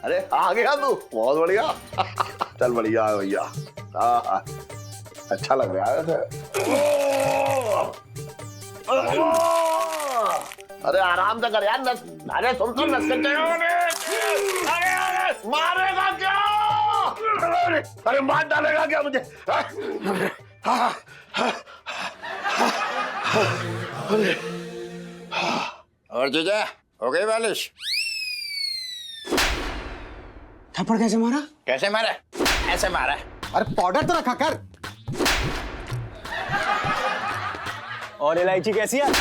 अरे आ गया तू, बहुत बढ़िया। चल बढ़िया है भैया। हाँ अच्छा लग रहा है वैसे। अरे आराम से कर यार, नस। अरे सुन सुन, नस के अरे मारेगा क्या? अरे मार डालेगा क्या मुझे? और जीजा हो गई बालिश? थप्पड़ कैसे मारा? कैसे मारा? ऐसे मारा। अरे पाउडर तो रखा कर। और इलायची कैसी है?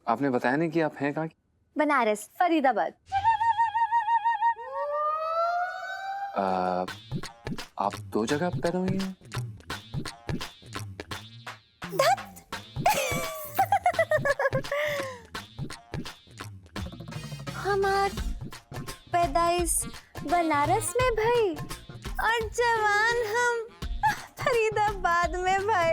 आपने बताया नहीं कि आप हैं कहाँ की? बनारस, फरीदाबाद। आप दो जगह पैदा हुई हैं? हमार पैदाइश बनारस में भाई और जवान हम फरीदाबाद में भाई।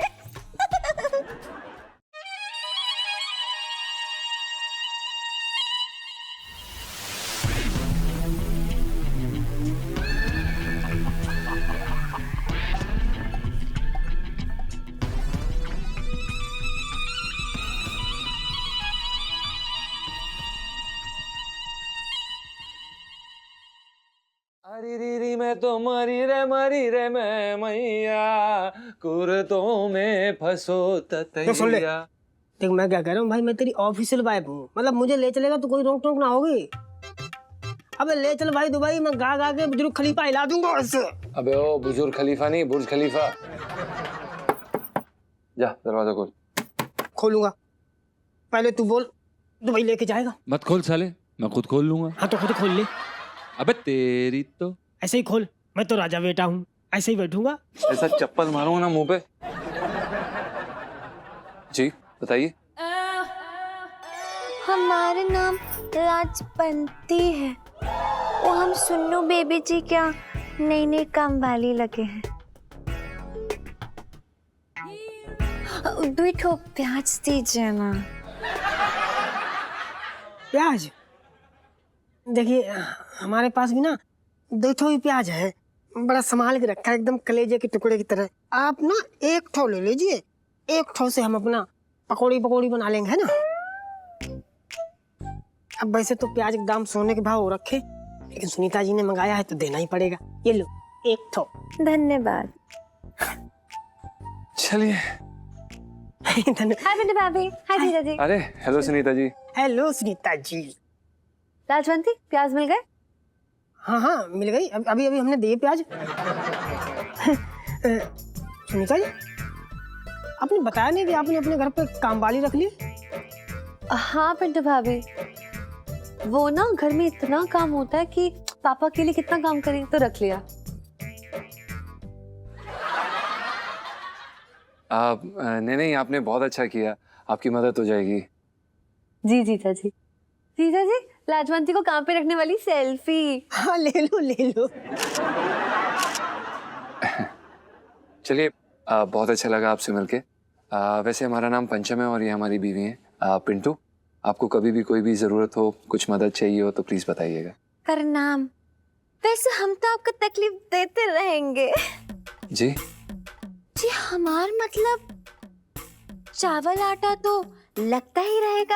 अरे री मैं तो मरी रे मैं मैया, कुर्तों में फंसो ततैया। देख मैं क्या कह रहा हूँ भाई, मैं तेरी ऑफिशियल वाइफ हूँ, मतलब मुझे ले चलेगा तो कोई रोक टोक ना होगी। अबे ले चल भाई दुबई, मैं गा गा के बुजुर्ग खलीफा हिला दूंगा उससे। अबे ओ बुजुर्ग खलीफा नहीं, बुर्ज खलीफा। जा दरवाजा खोल। खोलूंगा, पहले तू बोल दुबई लेके जाएगा। मत खोल साले, मैं खुद खोल लूंगा। हाँ तो खुद खोल ले। अबे तेरी तो। ऐसे ही खोल, मैं तो राजा बेटा हूँ, ऐसे ही बैठूंगा। ऐसा चप्पल मारूंगा ना मुंह पे। जी बताइए। हमारा नाम लाजपंती है। वो हम सुन्नू बेबी जी क्या नई नई काम वाली लगे हैं। दो ठो प्याज दीजिए ना। प्याज? देखिए हमारे पास भी ना दो ठो ही प्याज है, बड़ा संभाल के रखा है, एकदम कलेजे के टुकड़े की तरह। आप ना एक ठो ले लीजिए, एक ठो से हम अपना पकौड़ी पकौड़ी बना लेंगे, है ना। अब वैसे तो प्याज के दाम सोने के भाव हो रखे, लेकिन सुनीता जी ने मंगाया है तो देना ही पड़ेगा। ये लो एक ठो। धन्यवाद। चलिए। हाय बेटे भाभी। हाय जीजा जी। अरे हेलो सुनीता जी। हेलो सुनीता जी। लाजवंती प्याज मिल गए? हाँ हाँ मिल गई, अभी अभी हमने दिए प्याज। सुनीता जी आपने बताया नहीं कि आपने अपने घर पे कामवाली रख ली? हाँ पिंटू भाभी, वो ना घर में इतना काम होता है कि पापा के लिए कितना काम करें, तो रख लिया। नहीं आपने बहुत अच्छा किया, आपकी मदद हो जाएगी। जी जीजा जी। जीजा जी लाजवंती को काम पे रखने वाली सेल्फी। हाँ ले लो ले लो। चलिए बहुत अच्छा लगा आपसे मिलके। वैसे हमारा नाम पंचम है और ये हमारी बीवी है पिंटू। आपको कभी भी कोई भी जरूरत हो, कुछ मदद चाहिए हो तो प्लीज बताइएगा। प्रणाम। वैसे हम तो आपको तकलीफ देते रहेंगे। जी जी हमार मतलब चावल आटा तो लगता ही रहेगा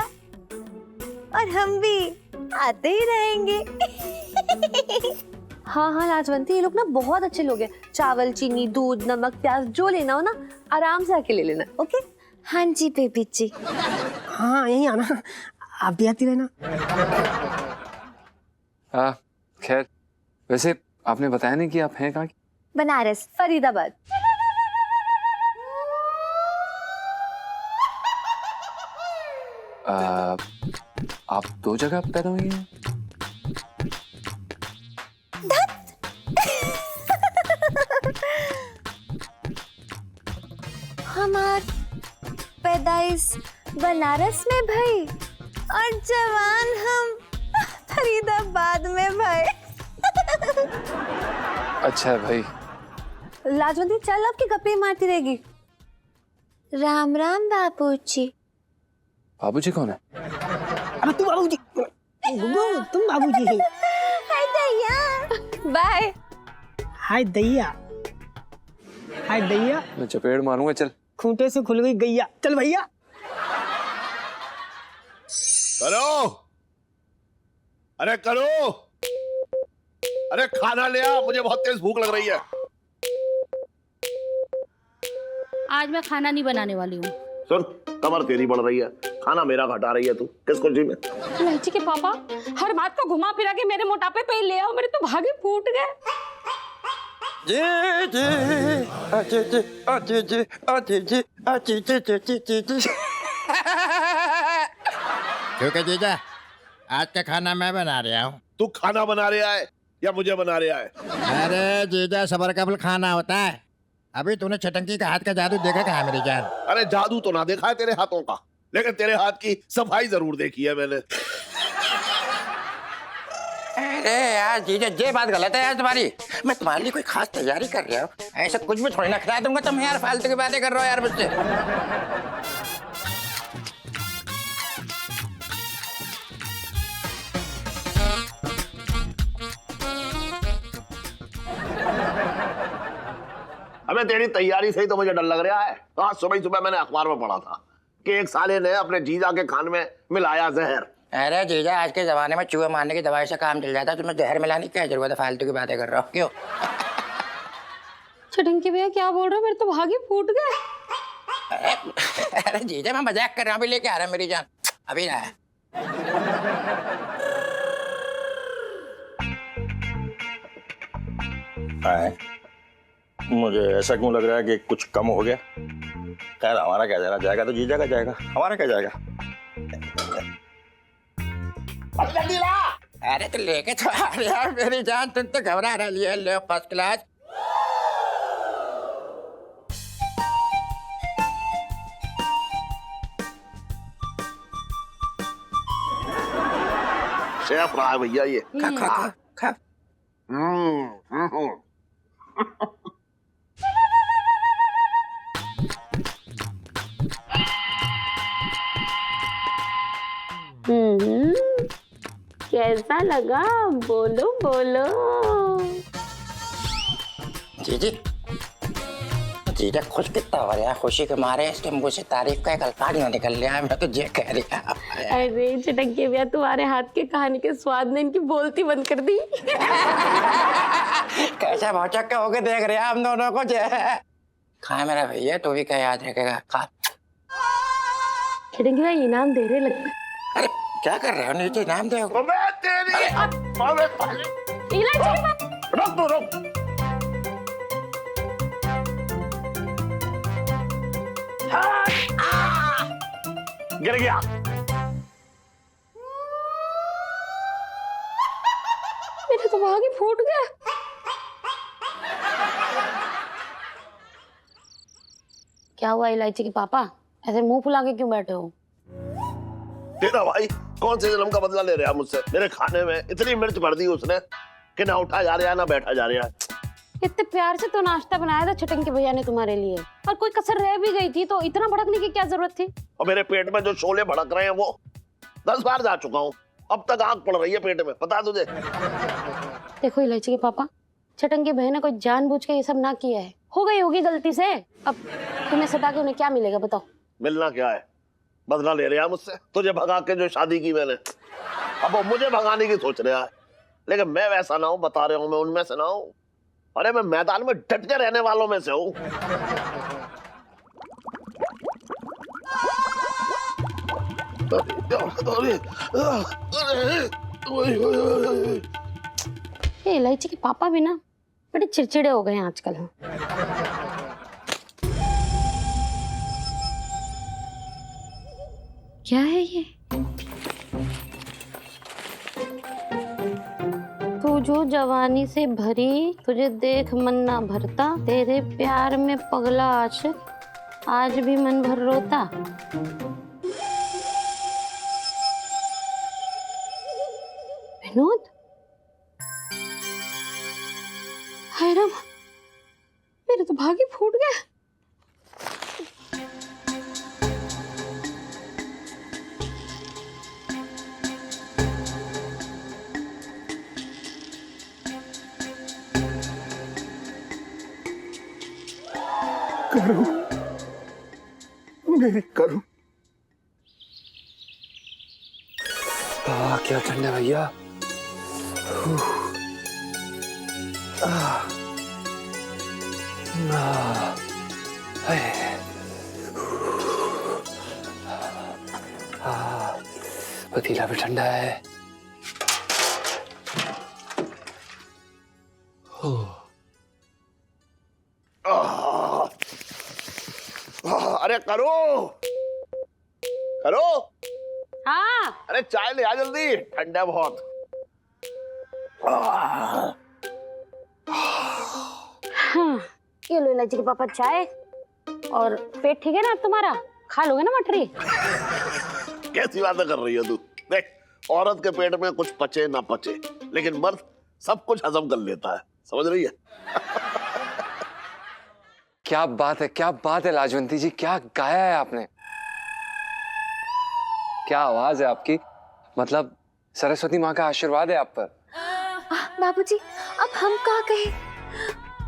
और हम भी आते ही रहेंगे। हाँ हाँ लाजवंती, ये लोग ना बहुत अच्छे लोग हैं। चावल चीनी दूध नमक प्याज जो लेना हो ना आराम से आके ले लेना। ओके? हाँ जी बेबी जी। हाँ यही आना, आप भी आती रहना। खैर वैसे आपने बताया नहीं कि आप हैं कहाँ की? बनारस, फरीदाबाद। आप दो जगह पैदा हुई हैं? हमार पैदाइश बनारस में भाई और जवान हम फरीदाबाद में भाई। अच्छा है भाई। लाजवंती चल, आपकी गप्पे मारती रहेगी। राम राम बाबूजी। बाबूजी कौन है? अब तू बाबूजी, तुम बाबूजी। बाय। हाय दैया, हाय दैया, मैं चपेड़ मारूंगा। चल खूंटे से खुल गई गैया। चल भैया। करो, अरे करो, अरे खाना ले आ, मुझे बहुत तेज भूख लग रही है। आज मैं खाना नहीं बनाने वाली हूँ। सुन, कमर तेरी बढ़ रही है, खाना मेरा घटा रही है तू। किस खुशी में? इलायची के पापा, हर बात को घुमा फिरा के मेरे मोटापे पे ही ले आओ, मेरे तो भागे फूट गए। जी जी जी जी जी जी जी। क्योंकि जीजा आज का खाना मैं बना रहा हूँ। तू खाना बना रहा है या मुझे बना रहा है? अरे जीजा, सबर का फल खाना होता है। अभी तूने छटंकी का हाथ का जादू देखा कहाँ मेरी जान? अरे जादू तो ना देखा है तेरे हाथों का, लेकिन तेरे हाथ की सफाई जरूर देखी है मैंने। अरे यार जीजा, ये बात गलत है यार तुम्हारी। मैं तुम्हारे लिए कोई खास तैयारी कर रहा हूँ, ऐसा कुछ भी थोड़ी ना खिला दूंगा। तुम यार फालतू की बातें कर रहे हो यार मुझसे। अबे तेरी तैयारी से ही तो मुझे डर लग रहा है। आज सुबह सुबह मैंने अखबार में पढ़ा था कि एक साले ने अपने जीजा के खान में मिलाया जहर। अरे जीजा, आज के जमाने में चूहे मारने की दवाई से काम चल जाता है, तुम्हें जहर मिलाने की क्या जरूरत है? फालतू की बातें कर रहे हो क्यों? छटंकी भैया क्या बोल रहे हो? मेरे तो भागे फूट गए। अरे जीजा, मैं मजाक कर रहा हूँ, अभी लेके आ रहा है मेरी जान, अभी ना। मुझे ऐसा क्यों लग रहा है कि कुछ कम हो गया? खैर, हमारा क्या जाएगा, जाएगा तो जीजा का जाएगा, हमारा क्या जाएगा। अरे तो लेके तो आ रहा है मेरी जान, तुम तो घबरा रही है। लो फर्स्ट क्लास। शेफ रहा है भैया ये। खा खा खा खा। कैसा लगा? बोलो बोलो। जीजी, जीजा खुश कितना हो रहा है? खुशी के मारे इसके मुंह से तारीफ का एक अल्फाज ना निकल रहा है। मैं तो ये कह रही हूँ। अरे छटंकी भैया, तुम्हारे हाथ के कहानी के स्वाद ने इनकी बोलती बंद कर दी। कैसा भौचक्का होके देख रहे हैं हम दोनों को। खा मेरा भैया, तो भी क्या याद रखेगा। खा। छटंकी भैया इनाम दे रहे लगता है। अरे क्या कर रहे हो? नीचे इनाम दे। रुक तो रुक। गिर गया। मेरे तो भागे फूट गया। क्या हुआ इलायची के पापा? ऐसे मुंह फुला के क्यों बैठे हो? तेरा भाई कौन से जन्म का बदला ले रहा है मुझसे? मेरे खाने में इतनी मिर्च भर दी उसने कि ना उठा जा रहा है ना बैठा जा रहा है। इतने प्यार से तो नाश्ता बनाया था छटंकी भैया ने तुम्हारे लिए, और कोई कसर रह भी गई थी तो इतना भड़कने की क्या जरूरत थी? और मेरे पेट में जो शोले भड़क रहे हैं वो 10 बार जा चुका हूँ, अब तक आग पड़ रही है पेट में, पता तुझे? देखो इलायची के पापा, छटंकी भैया ने कोई जानबूझ के ये सब ना किया है, हो गई होगी गलती से। अब तुम्हें सता के उन्हें क्या मिलेगा बताओ? मिलना क्या है? बदला ले रहा है मुझसे। तुझे भगा के जो शादी की मैंने, अब वो मुझे भगाने की सोच रहा है। लेकिन मैं वैसा ना हूँ, बता रहा हूँ, मैं उनमें से ना हूँ। अरे मैं मैदान में डट के रहने वालों में से हूँ। ये इलायची के पापा भी ना बड़े चिड़चिड़े हो गए हैं आजकल। क्या है ये? तू जो जवानी से भरी, तुझे देख मन ना भरता, तेरे प्यार में पगला आशिक आज भी मन भर रोता। विनोद, हाय राम, मेरे तो भागे फूट गया। करो, मेरी करो। क्या ठंडा भैया। पतीला भी ठंडा है। अरे करो करो। हाँ अरे चाय ले आ जल्दी, ठंडा बहुत। हाँ, ये लो इलायची के पापा चाय। और पेट ठीक है ना अब तुम्हारा? खा लोगे ना मठरी? कैसी बातें कर रही हो तू? देख, औरत के पेट में कुछ पचे ना पचे, लेकिन मर्द सब कुछ हजम कर लेता है, समझ रही है? क्या बात है, क्या बात है लाजवंती जी, क्या गाया है आपने। क्या आवाज है आपकी, मतलब सरस्वती माँ का आशीर्वाद है आप पर। बाबूजी, अब हम क्या कहें,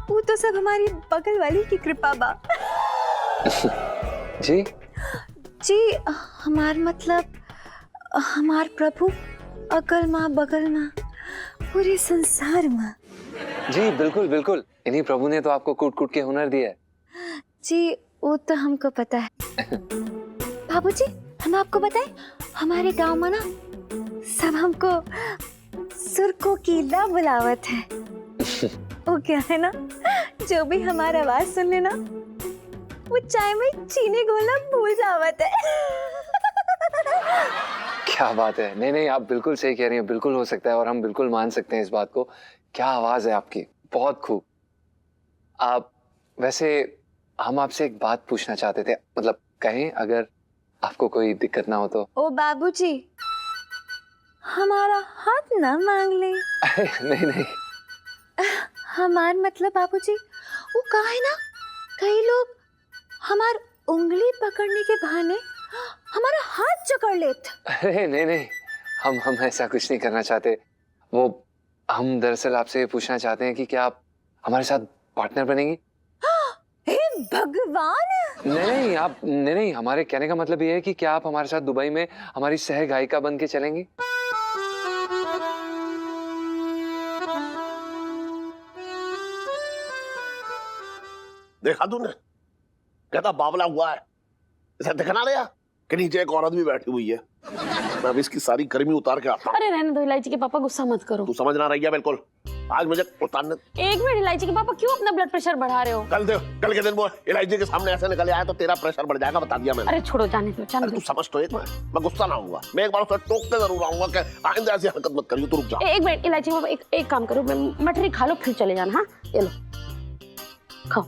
वो तो सब हमारी बगल वाली की कृपा बा। जी जी, हमार मतलब हमार प्रभु अकल माँ बगल माँ पूरे संसार में। जी बिल्कुल बिल्कुल, इन्हीं प्रभु ने तो आपको कूट कूट के हुनर दिया है। जी वो तो हमको पता है। बाबूजी, हम आपको बताएं, हमारे गांव में ना सब हमको सुरको कीला बुलावत है। वो क्या है ना, जो भी हमारा आवाज सुन लेना वो चाय में चीनी घोलना भूल जावत है। क्या बात है, नहीं नहीं आप बिल्कुल सही कह रही हैं, बिल्कुल हो सकता है और हम बिल्कुल मान सकते हैं इस बात को। क्या आवाज है आपकी, बहुत खूब। आप वैसे हम आपसे एक बात पूछना चाहते थे, मतलब कहें अगर आपको कोई दिक्कत ना हो तो। ओ बाबूजी, हमारा हाथ ना मांग ले। नहीं नहीं, हमार मतलब बाबूजी, वो कहा है ना, कई लोग हमार उंगली पकड़ने के बहाने हमारा हाथ जकड़ लेते। अरे नहीं नहीं, हम ऐसा कुछ नहीं करना चाहते। वो हम दरअसल आपसे ये पूछना चाहते हैं कि क्या आप हमारे साथ पार्टनर बनेंगी? हे भगवान! नहीं आप नहीं, हमारे कहने का मतलब ये है कि क्या आप हमारे साथ दुबई में हमारी सह गायिका बन के चलेंगी? देखा तूने, कहता बावला हुआ है। इसे दिखना लिया कि नीचे एक औरत भी बैठी हुई है। मैं अब इसकी सारी गर्मी उतार के आता हूँ। अरे रहने दो इलायची के पापा, गुस्सा मत करो। तू समझ ना रही है बिल्कुल, आज मुझे उतारने। एक मिनट इलायची के पापा, क्यों अपना ब्लड प्रेशर बढ़ा रहे हो? कल के दिन वो इलायची के सामने ऐसे निकल आया तो तेरा प्रेशर बढ़ जाएगा, बता दिया मैंने। अरे छोड़ो, जाने दो जाने तू दो। समझ तो एक मैं गुस्सा ना होऊंगा, मैं एक बार उसे टोकते जरूर आऊंगा कि आइंदा ऐसी हरकत मत करियो। तू रुक जा। एक मिनट इलायची के पापा, एक काम करो, मठरी खा लो फिर चले जाना। हाँ ये लो खाओ।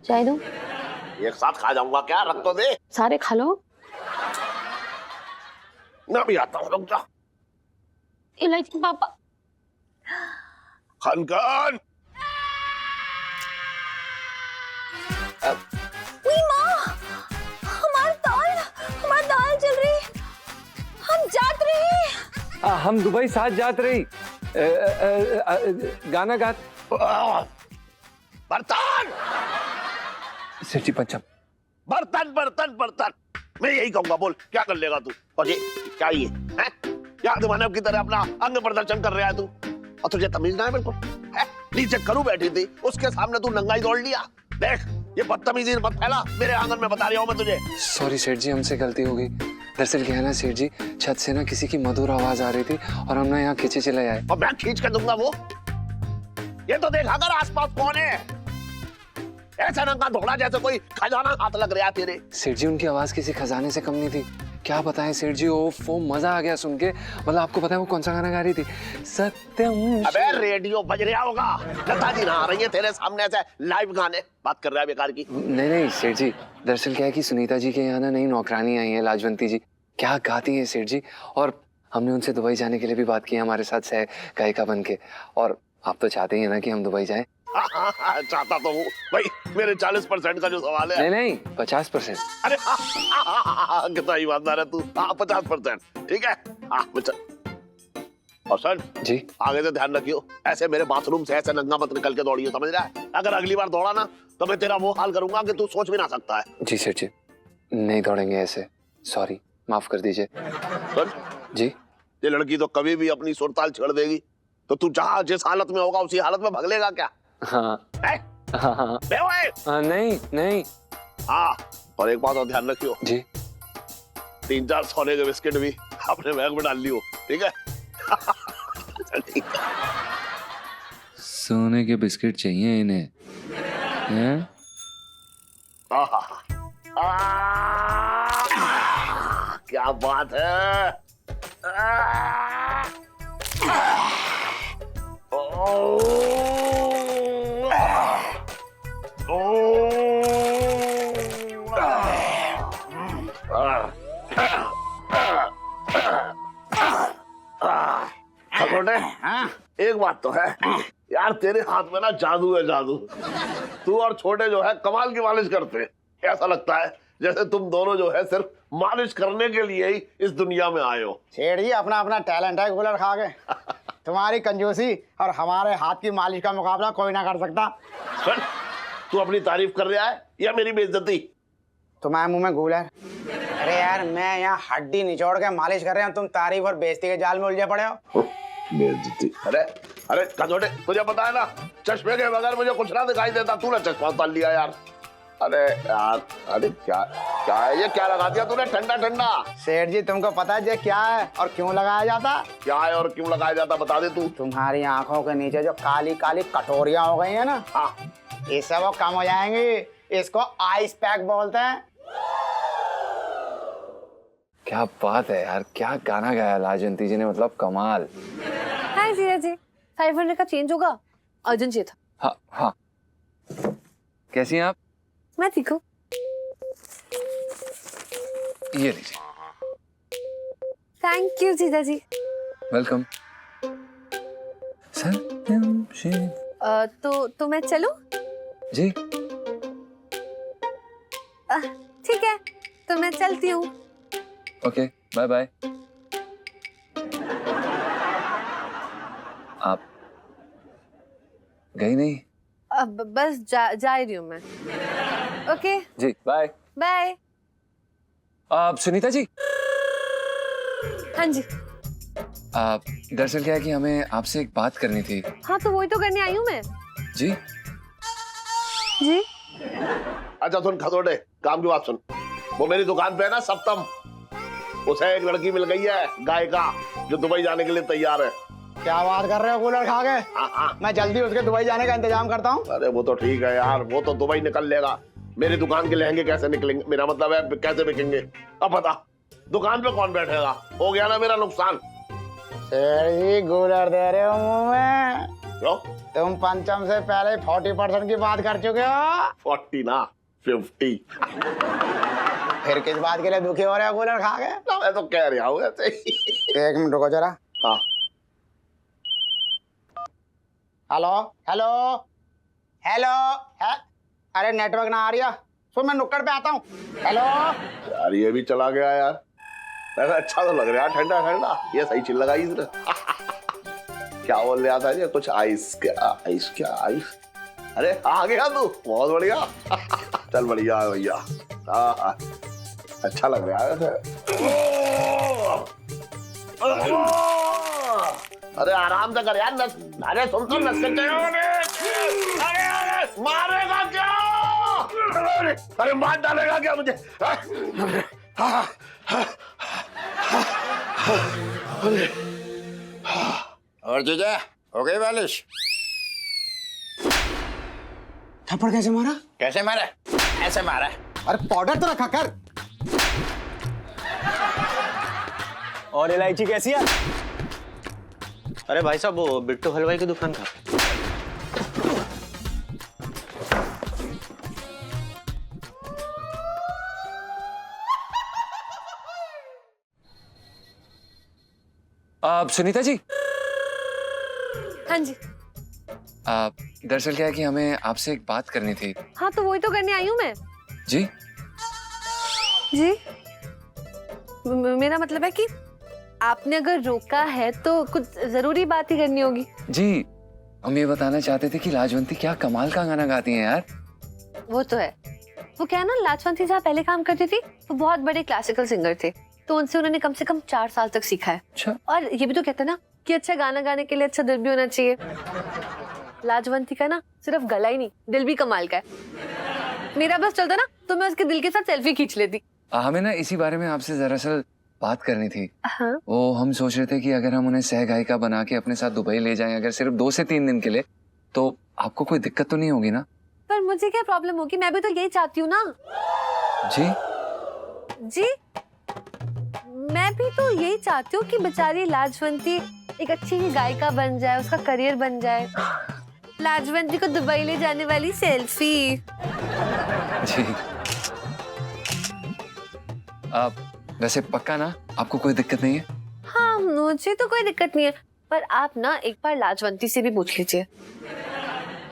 चाय दो? एक साथ खा जाऊंगा क्या, रख तो दे। सारे खा लो। मैं भी आता हूँ, रुक जा। इलायची के पापा। खनखन। हमार दाल जल रही, हम जात रही। हम दुबई साथ जात रही, गाना गात। बर्तन सेठ जी पंचम। बर्तन बर्तन बर्तन, मैं यही कहूंगा, बोल क्या कर लेगा तू? और ये क्या ये है? याद मानव की तरह अपना अंग प्रदर्शन कर रहा है तू, और तुझे तमीज ना है बिल्कुल? है? नीचे करू बैठी थी, उसके सामने तू नंगा ही दौड़ लिया। देख, ये बदतमीजी मत फैला मेरे आंगन में, बता रहा हूं मैं तुझे। सॉरी सेठ जी, हमसे गलती हो गई। दरअसल क्या है ना सेठ जी, छत से ना किसी की मधुर आवाज आ रही थी और हम ना यहाँ खींचे चले आए। और मैं खींच के दूंगा वो? ये तो देख अगर आसपास कौन है, ऐसा नंगा धोड़ा जैसे कोई खजाना हाथ लग रहा है तेरे। सेठ जी उनकी आवाज किसी खजाने से कम नहीं थी। क्या बताएं सेठ जी, वो मजा आ गया सुन के। मतलब आपको पता है वो कौन सा गाना गा रही थी? सत्यम। अबे रेडियो बज रहा होगा, लता जी ना आ रही है तेरे सामने ऐसे लाइव गाने, बात कर रहा है बेकार की। नहीं नहीं सेठ जी, दरअसल क्या है कि सुनीता जी के यहाँ ना नई नौकरानी आई है, लाजवंती जी। क्या गाती हैं सेठ जी, और हमने उनसे दुबई जाने के लिए भी बात की है हमारे साथ सह गायिका बन के। और आप तो चाहते ही है ना कि हम दुबई जाएं? चाहता तो हूँ भाई, मेरे 40% का जो सवाल है। नहीं 50%। अरे कितना ईमानदार है तू। 50% ठीक है। और सर जी आगे से ध्यान रखियो, ऐसे मेरे बाथरूम से ऐसे नंगा मत निकल के दौड़ियो, समझ रहा है? अगर अगली बार दौड़ा ना तो मैं तेरा वो हाल करूंगा कि तू सोच भी ना सकता है। जी सेठ जी, नहीं दौड़ेंगे ऐसे, सॉरी, माफ कर दीजिए। सुन जी ये लड़की तो कभी भी अपनी सुरताल छेड़ देगी, तो तू जहाँ जिस हालत में होगा उसी हालत में भगलेगा क्या? हाँ है? हाँ हाँ बे ओए! नहीं नहीं। हाँ, और एक बात और ध्यान रखियो, जी 3-4 सोने के बिस्किट भी अपने बैग में डाल लियो, ठीक है? चल ठीक है। सोने के बिस्किट चाहिए इन्हें, हैं? आहा, क्या बात है! खटोटे, एक बात तो है यार, तेरे हाथ में ना जादू है, जादू। तू और छोटे जो है कमाल की मालिश करते हैं। ऐसा लगता है जैसे तुम दोनों जो है सिर्फ मालिश करने के लिए ही इस दुनिया में आए हो। सेठ जी अपना अपना टैलेंट है कूलर खा के। तुम्हारी कंजूसी और हमारे हाथ की मालिश का मुकाबला कोई ना कर सकता। सुन, तू अपनी तारीफ कर रहा है या मेरी बेइज्जती? तुम्हारे मुंह में कूलर। अरे यार मैं यहाँ हड्डी निचोड़ के मालिश कर रहे हैं, तुम तारीफ और बेइज्जती के जाल में उलझे पड़े हो। बेइज्जती? अरे अरे खटोटे, तुझे पता है ना, चश्मे के बगैर मुझे कुछ ना दिखाई देता। तूने चश्मा उतार लिया यार। अरे यार, अरे क्या क्या है ये, क्या लगा दिया तूने ठंडा ठंडा? सेठ जी तुमको पता है ये क्या है और क्यों लगाया जाता? क्या है और क्यों लगाया जाता, बता दे तू। तुम्हारी आंखों के नीचे जो काली काली कटोरियां हो गई है ना, हाँ, ये सब वो कम हो जाएंगी। इसको आइस पैक बोलते हैं। क्या बात है यार, क्या गाना गाया लाजवंती जी ने, मतलब कमाल। हाय जीजा जी, 500 का चेंज होगा, अर्जेंट चाहिए था। हाँ हाँ, कैसी हैं आप? मैं ठीक हूँ। ये लीजिए। थैंक यू जीजा जी। वेलकम। सत्यम शिव। तो मैं चलूं? जी ठीक है, तो मैं चलती हूँ। Okay, bye bye. आप गई नहीं? अब बस जा रही हूँ मैं। ओके जी बाय। बाय। आप सुनीता जी, हाँ जी। दरअसल क्या है कि हमें आपसे एक बात करनी थी। हाँ तो वही तो करने आई हूँ मैं। जी जी अच्छा सुन खटोटे, काम की बात सुन। वो मेरी दुकान पे है ना सप्तम, उसे एक लड़की मिल गई है गायिका, जो दुबई जाने के लिए तैयार है। क्या बात कर रहे हो कूलर खा के? हाँ हाँ। मैं जल्दी उसके दुबई जाने का इंतजाम करता हूँ। अरे वो तो ठीक है यार, वो तो दुबई निकल लेगा। मेरी दुकान के लहंगे कैसे निकलेंगे, मेरा मतलब है कैसे बिकेंगे? अब बता, दुकान पे कौन बैठेगा? हो गया ना मेरा नुकसान। सेठ जी कूलर दे रहे हो मुंह में। क्यों? तुम पंचम से पहले 40% की बात कर चुके हो। 40 ना 50। फिर किस बात के लिए दुखी हो रहे हो कूलर खा के? ना मैं तो कह रहा हूँ ऐसे ही। 1 मिनट रुको जरा। हाँ हेलो हेलो हेलो है? अरे नेटवर्क ना आ रही है, सुन मैं नुक्कड़ पे आता हूँ। हेलो यार, ये भी चला गया यार। वैसे अच्छा तो लग रहा है, ठंडा ठंडा। ये सही चीज लगाई इसने। क्या बोल रहा था ये, कुछ आइस क्या आइस क्या आइस? अरे आ गया तू, बहुत बढ़िया। चल बढ़िया है भैया। हाँ अच्छा लग रहा है वैसे। अरे आराम से कर यार, नस। अरे सुन तो नस के अरे अरे मारेगा क्या? अरे मार डालेगा क्या मुझे? और जीजा हो गई मालिश? थप्पड़ कैसे मारा? कैसे मारा? ऐसे मारा। अरे पाउडर तो रखा कर। और इलायची कैसी है? अरे भाई साहब वो बिट्टू हलवाई की दुकान का। आप सुनीता जी, हाँ जी। दरअसल क्या है कि हमें आपसे एक बात करनी थी। हाँ तो वही तो करने आई हूँ मैं। जी जी मेरा मतलब है कि आपने अगर रोका है तो कुछ जरूरी बात ही करनी होगी। जी, हम ये बताना चाहते थे कि लाजवंती क्या कमाल का गाना गाती हैं यार। वो तो है। वो क्या ना, लाजवंती जहाँ पहले काम करती थी वो बहुत बड़े क्लासिकल सिंगर थे, तो उनसे उन्होंने कम से कम 4 साल तक सीखा है। अच्छा। और ये भी तो कहते हैं ना कि अच्छा गाना गाने के लिए अच्छा दिल भी होना चाहिए। लाजवंती का ना सिर्फ गला ही नहीं, दिल भी कमाल का है। मेरा बस चलता ना तो मैं उसके दिल के साथ सेल्फी खींच लेती। हमें ना इसी बारे में आपसे दरअसल बात करनी थी। हाँ? वो हम सोच रहे थे कि अगर हम उन्हें सह गायिका बना के अपने साथ दुबई ले जाएं, अगर सिर्फ 2 से 3 दिन के लिए, तो आपको कोई दिक्कत तो नहीं होगी ना? पर मुझे क्या प्रॉब्लम होगी, मैं भी तो यही चाहती हूँ ना। जी जी, मैं भी तो यही चाहती हूँ कि बेचारी लाजवंती एक अच्छी गायिका बन जाए, उसका करियर बन जाए। लाजवंती को दुबई ले जाने वाली सेल्फी। जी। आप वैसे पक्का ना, आपको कोई दिक्कत नहीं है? हाँ, मुझे तो कोई दिक्कत नहीं है, पर आप ना एक बार लाजवंती से भी पूछ लीजिए।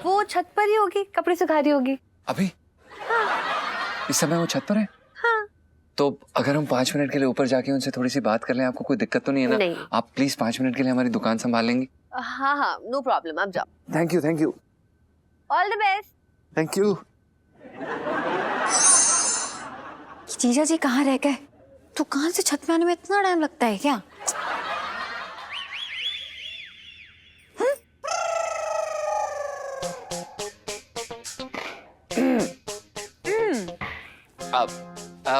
वो छत पर ही होगी, कपड़े सुखा रही होगी। अभी? हाँ। इस समय वो छत पर है? हाँ। तो अगर हम 5 मिनट के लिए ऊपर जाके उनसे थोड़ी सी बात कर लें, आपको कोई दिक्कत तो नहीं है ना? नहीं। आप प्लीज 5 मिनट के लिए हमारी दुकान संभाल लेंगी? हाँ हाँ, नो प्रॉब्लम, आप जाओ। Thank you, thank you, all the best. Thank you. जीजा जी कहाँ रह गए? दुकान से छत में आने में इतना टाइम लगता है क्या?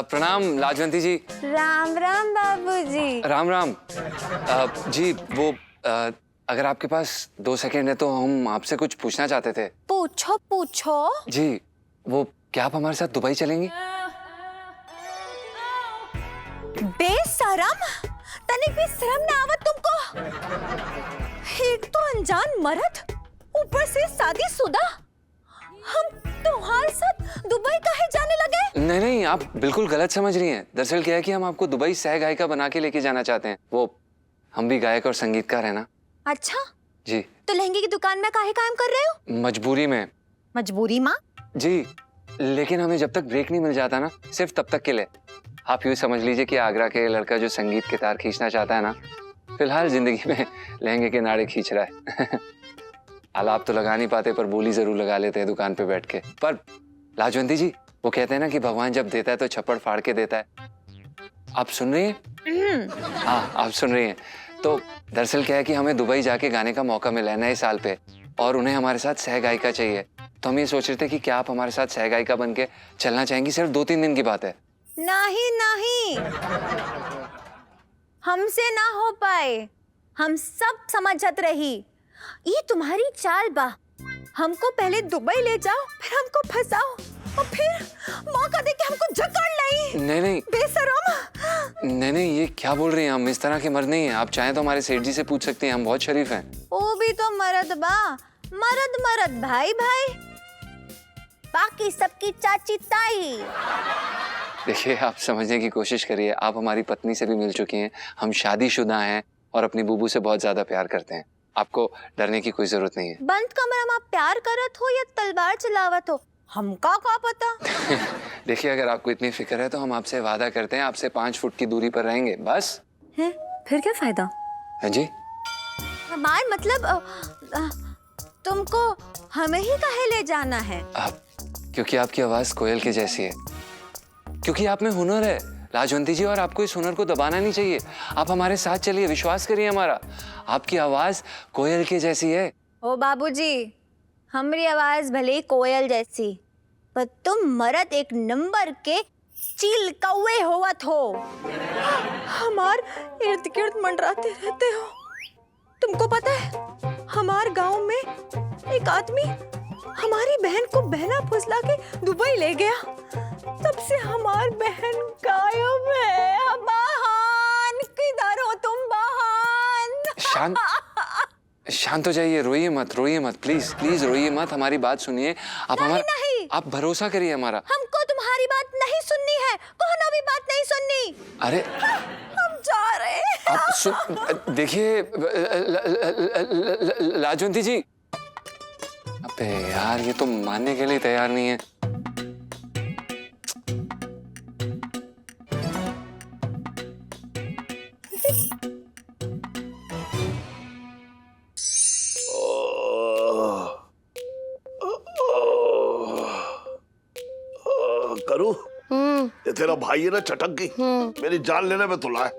प्रणाम लाजवंती जी। राम राम बाबूजी। राम राम। जी वो अगर आपके पास 2 सेकंड है तो हम आपसे कुछ पूछना चाहते थे। पूछो पूछो। जी वो क्या आप हमारे साथ दुबई चलेंगी? बेशरम, तनिक भी शर्म ना आवत तुमको? एक तो अनजान मर्द, ऊपर से शादीशुदा। हम तुम्हारे साथ दुबई काहे जाने लगे? नहीं नहीं, आप बिल्कुल गलत समझ रही हैं। दरअसल क्या है कि हम आपको दुबई सह गायिका बना के लेके जाना चाहते हैं। वो हम भी गायक और संगीतकार है ना। अच्छा जी। तो लहंगे की दुकान में काहे काम कर रहे हो? मजबूरी में। मजबूरी माँ? जी, लेकिन हमें जब तक ब्रेक नहीं मिल जाता ना, सिर्फ तब तक के लिए। आप यूँ समझ लीजिए कि आगरा के लड़का जो संगीत के तार खींचना चाहता है ना, फिलहाल जिंदगी में लहंगे के नाड़े खींच रहा है। आलाप तो लगा नहीं पाते पर बोली जरूर लगा लेते हैं दुकान पे बैठ के। पर लाजवंती जी, वो कहते हैं ना कि भगवान जब देता है तो छप्पड़ फाड़ के देता है। आप सुन रही हैं? हाँ, आप सुन रही हैं। तो दरअसल क्या है कि हमें दुबई जाके गाने का मौका मिला है नए साल पे, और उन्हें हमारे साथ सह गायिका चाहिए। तो हम ये सोच रहे थे कि क्या आप हमारे साथ सह गायिका बन के चलना चाहेंगी? सिर्फ 2-3 दिन की बात है। नहीं नहीं, हमसे ना हो पाए, हम सब समझत रही। ये तुम्हारी चाल बा, हमको पहले दुबई ले जाओ, फिर हमको फंसाओ, और फिर मौका देके हमको जकड़ लाई। नहीं नहीं बेशरम। नहीं नहीं, ये क्या बोल रही हैं? हम इस तरह के मर्द नहीं हैं। आप चाहें तो हमारे सेठ जी से पूछ सकते हैं, हम बहुत शरीफ हैं। वो भी तो मर्द बा, मर्द मर्द भाई भाई, बाकी सबकी चाची ताई। देखिए, आप समझने की कोशिश करिए। आप हमारी पत्नी से भी मिल चुकी हैं, हम शादीशुदा हैं और अपनी बूबू से बहुत ज्यादा प्यार करते हैं। आपको डरने की कोई जरूरत नहीं है। बंद कमरा में आप प्यार करत हो या तलवार चलावत हो, हमका का पता? देखिए, अगर आपको इतनी फिक्र है तो हम आपसे वादा करते हैं, आपसे 5 फुट की दूरी पर रहेंगे बस। है? फिर क्या फायदा? हाँ जी। हमार मतलब तुमको हमें ही काहे ले जाना है? क्योंकि आपकी आवाज कोयल के जैसी है, क्योंकि आप में हुनर है लाजवंती जी, और आपको इस हुनर को दबाना नहीं चाहिए। आप हमारे साथ चलिए, विश्वास करिए हमारा। आपकी आवाज कोयल के जैसी है। ओ बाबूजी, हमारी आवाज भले ही कोयल जैसी, पर तुम मर्द एक नंबर के चील कौवे होवत हो। हमार इर्द गिर्द मंडराते रहते हो। तुमको पता है, हमार गांव में एक आदमी हमारी बहन को बहना फुसला के दुबई ले गया। तब से हमार बहन गायब है। बहन, किधर हो तुम बहन? शांत हो जाइए, रोइए मत, रोइए मत, प्लीज प्लीज रोइए मत, हमारी बात सुनिए। आप हमारा नहीं, आप भरोसा करिए हमारा। हमको तुम्हारी बात नहीं सुननी है, कोनो भी बात नहीं सुननी। अरे हम जा रहे हैं। आप देखिए लाजवंती जी, अबे यार, ये तो मानने के लिए तैयार नहीं है। करूँ ये तेरा भाई है ना चटक्की, मेरी जान लेने में तुला है।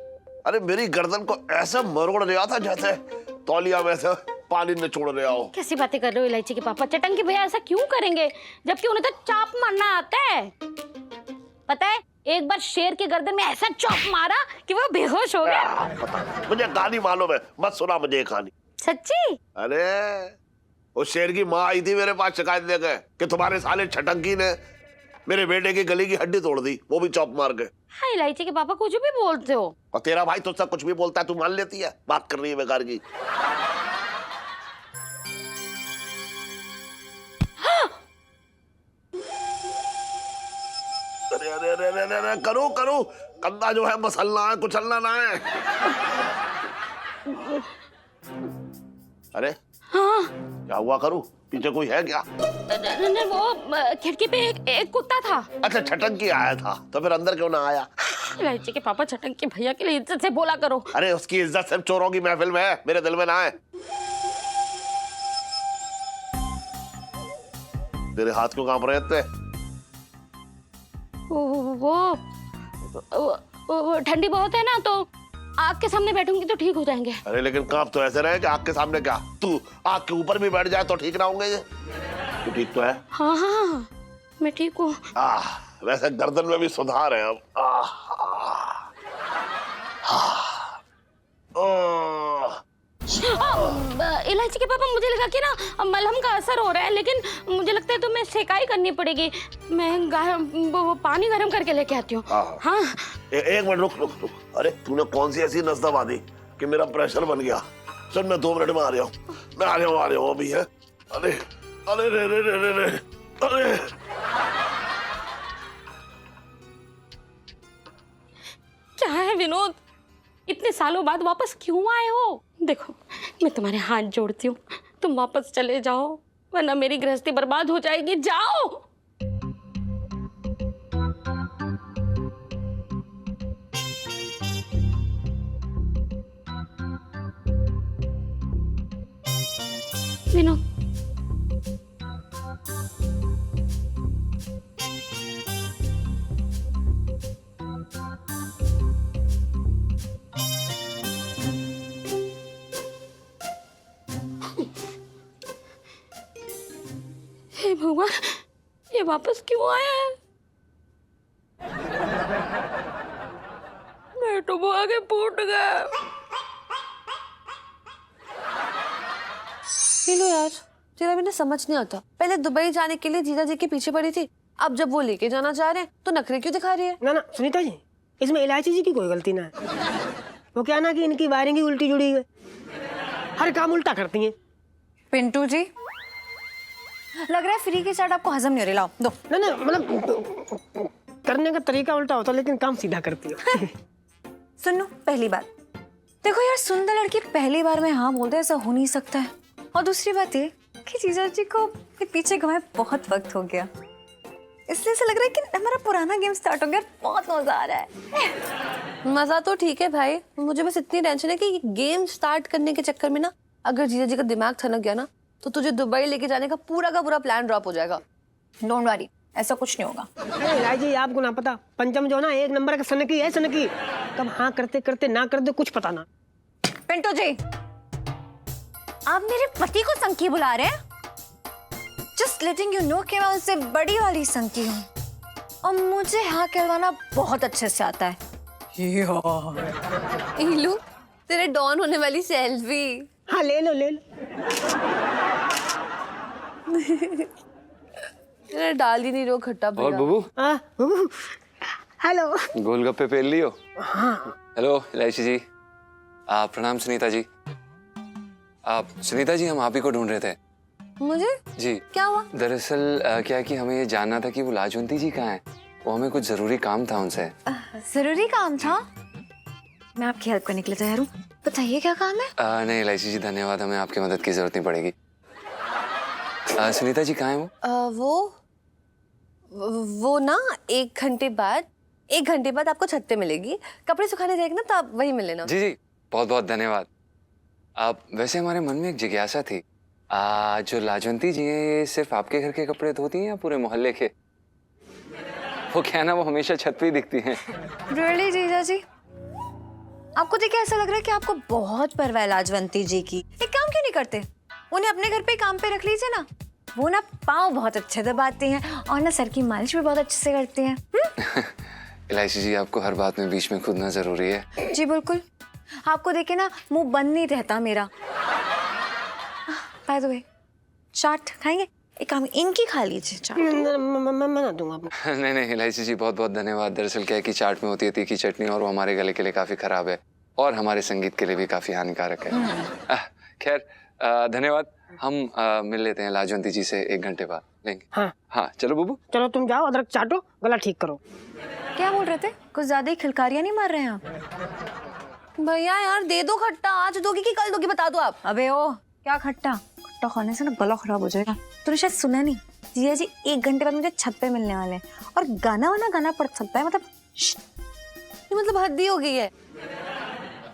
अरे मेरी गर्दन को ऐसा मरोड़ रहा था जैसे तौलिया में से पानी निचोड़ रहा हो। कैसी बातें कर रहे हो इलायची के पापा? चटंकी भैया ऐसा क्यों करेंगे जबकि उन्हें तो चाप मारना आता है। पता है एक बार शेर की गर्दन में ऐसा चौक मारा कि वो बेहोश हो गया। मुझे कहानी मालूम है, मत सुना मुझे ये कहानी। सच्ची? अरे उस शेर की माँ आई थी मेरे पास शिकायत लेकर कि तुम्हारे साले छटंकी ने मेरे बेटे की गले की हड्डी तोड़ दी, वो भी चौक मार के। हाँ इलायची के पापा कुछ भी बोलते हो। और तेरा भाई तुझसे कुछ भी बोलता है तू मान लेती है, बात कर रही है बेकार की। अरे अरे अरे अरे अरे, अरे करो करो, कंधा जो है मसलना है, कुचलना ना है। अरे हाँ क्या हुआ? करूं पीछे कोई है क्या? वो खिड़की पे एक कुत्ता था। अच्छा छटंकी आया था, तो फिर अंदर क्यों ना आया? इलायची के पापा चटंकी भैया के लिए इज्जत से बोला करो। अरे उसकी इज्जत सिर्फ चोरों की महफिल में है, मेरे दिल में ना है। तेरे हाथ क्यों कांप रहे थे? वो ठंडी बहुत है ना, तो आग के सामने बैठूंगी तो ठीक हो जाएंगे। अरे लेकिन कांप तो ऐसे रहे कि आग के सामने क्या, तू आग के ऊपर भी बैठ जाए तो ठीक ना होंगे ये। तू ठीक तो है? हाँ हाँ मैं ठीक हूँ। वैसे गर्दन में भी सुधार है अब। इलायची के पापा मुझे लगा कि ना मलहम का असर हो रहा है, लेकिन मुझे लगता है तुम्हें सेकाई करनी पड़ेगी। मैं वो पानी गर्म करके लेके आती हूँ। हाँ एक मिनट रुक रुक रुक। अरे तूने कौन सी ऐसी नस दबा दी कि मेरा प्रेशर बन गया? चल मैं 2 मिनट में आ रहा हूँ, मैं आ रहा हूँ अभी है। अरे अरे रे रे रे रे रे अरे क्या है विनोद, इतने सालों बाद वापस क्यों आए हो? देखो मैं तुम्हारे हाथ जोड़ती हूँ, तुम वापस चले जाओ वरना मेरी गृहस्थी बर्बाद हो जाएगी। जाओ। विनोद हे भगवान, ये वापस क्यों आया है? मैं तो वो आगे फूट गया। लो यार, तेरा भी ना समझ नहीं आता। पहले दुबई जाने के लिए जीजा जी के पीछे पड़ी थी, अब जब वो लेके जाना चाह रहे हैं तो नखरे क्यों दिखा रही है? ना ना सुनीता जी, इसमें इलायची जी की कोई गलती ना है। वो क्या ना कि इनकी वायरिंग ही उल्टी जुड़ी है, हर काम उल्टा करती हैं। पिंटू जी लग रहा है फ्री की चाट आपको हजम नहीं हो रही, लाओ दो। ना ना मतलब करने का तरीका उल्टा होता लेकिन काम सीधा करती हो। सुनो, पहली बात देखो यार, सुंदर लड़की पहली बार में हाँ बोलते ऐसा हो नहीं सकता है। और दूसरी बात ये कि जीजा जी को पीछे घुमाए बहुत वक्त हो गया, इसलिए ऐसा लग रहा है कि हमारा पुराना गेम स्टार्ट हो गया। बहुत मजा आ रहा है। मजा तो ठीक है भाई, मुझे बस इतनी टेंशन है कि गेम स्टार्ट करने के चक्कर में ना अगर जीजा जी का दिमाग ठनक गया ना तो तुझे दुबई लेके जाने का पूरा प्लान ड्रॉप हो जाएगा। डोंट वरी, ऐसा कुछ नहीं होगा। अरे इलायची आपको ना पता, पंचम जो ना 1 नंबर का सनकी है, सनकी। कब हाँ करते करते ना कर दे कुछ पता ना। पिंटू जी आप मेरे पति को संकी बुला रहे हैं? जस्ट लेटिंग यू नो कि मैं उनसे बड़ी वाली संकी हूँ और मुझे हाँ कहलवाना बहुत अच्छे से आता है। इलू तेरे डॉन होने वाली सेल्फी। हाँ ले लो ले लो। डाल ही नहीं रहो खट्टा और भैया। बुबू हेलो। गोलगप्पे पेल लियो? हाँ। हेलो इलायची जी, प्रणाम सुनीता जी। सुनीता जी हम आप ही को ढूंढ रहे थे। मुझे? जी क्या हुआ? दरअसल क्या है कि हमें ये जानना था कि वो लाजवंती जी कहाँ हैं। वो हमें कुछ जरूरी काम था उनसे। जरूरी काम था? मैं आपकी हेल्प करने के लिए तैयार हूँ, बताइए क्या काम है? नहीं इलायची जी धन्यवाद, हमें आपकी मदद की जरूरत नहीं पड़ेगी। सुनीता जी कहाँ हैं वो ना 1 घंटे बाद आपको छत पे मिलेगी। कपड़े सुखाने जाएगी ना तो आप वहीं मिल लेना। जी जी बहुत बहुत धन्यवाद। वैसे हमारे मन में एक जिज्ञासा थी, जो लाजवंती जी हैं ये सिर्फ आपके घर के कपड़े धोती हैं या पूरे मोहल्ले के? वो क्या है ना, वो हमेशा छत पे ही दिखती हैं। रियली जीजा जी, आपको देख के ऐसा लग रहा है कि आपको बहुत परवाह है लाजवंती जी की। एक काम क्यों नहीं करते, उन्हें अपने घर पे काम पे रख लीजिए ना। वो ना पाँव बहुत अच्छे दबाती हैं और ना सर की मालिश भी बहुत अच्छे से करती हैं। इलायची जी, आपको हर बात में बीच में कूदना जरूरी है। जी बिल्कुल, आपको देखे ना मुंह बंद नहीं रहता मेरा। बाय द वे, चाट खाएंगे? एक काम, इनकी खा लीजिए चाट। मैं ना दूंगा आपको। नहीं नहीं इलायची जी, बहुत बहुत धन्यवाद। दरअसल क्या है कि चाट में होती है तीखी चटनी और वो हमारे गले के लिए काफी खराब है और हमारे संगीत के लिए भी काफी हानिकारक है। खैर धन्यवाद। हम मिल लेते हैं लाजवंती जी से 1 घंटे बाद लेंगे। हाँ चलो बुबू। चलो तुम जाओ, अदरक चाटो, गला ठीक करो। क्या बोल रहे थे? कुछ ज्यादा ही खिलकारियां नहीं मार रहे हैं आप? भैया यार दे दो खट्टा, आज दोगी कि कल दोगी बता दो आप। अबे ओ क्या खट्टा? खट्टा खाने से ना गला खराब हो जाएगा। तूने शायद सुना नहीं, जीजा जी 1 घंटे बाद मुझे छत पे मिलने वाले हैं और गाना वाना गाना पड़ सकता है। मतलब ये मतलब हद ही हो गई है।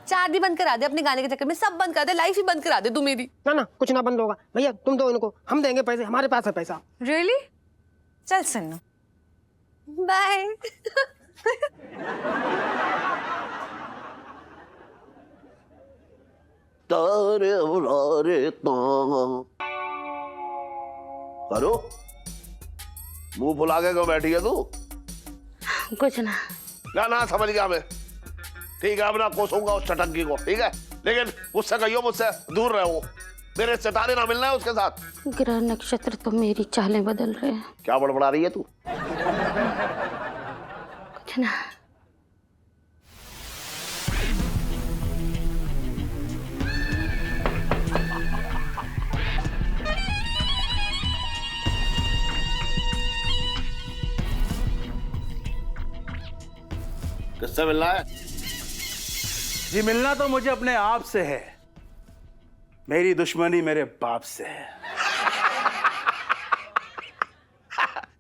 चाट भी बंद करा दे अपने गाने के चक्कर में, सब बंद कर दे, लाइफ ही बंद करा दे तू मेरी। ना ना कुछ ना बंद होगा भैया, तुम दो इनको, हम देंगे पैसे, हमारे पास है पैसा। रियली? चल सन्नू बाय। तारे उरारे करो, मुंह फुला के क्यों बैठी है तू? कुछ ना। ना ना समझ गया मैं, ठीक है। अब ना कोसूंगा उस चटंकी को, ठीक है, लेकिन उससे कहियो मुझसे दूर रहो, मेरे सितारे ना मिलना है उसके साथ। ग्रह नक्षत्र तो मेरी चालें बदल रहे हैं। क्या बड़बड़ा रही है तू? कुछ ना। किससे मिलना है? जी मिलना तो मुझे अपने आप से है, मेरी दुश्मनी मेरे बाप से है।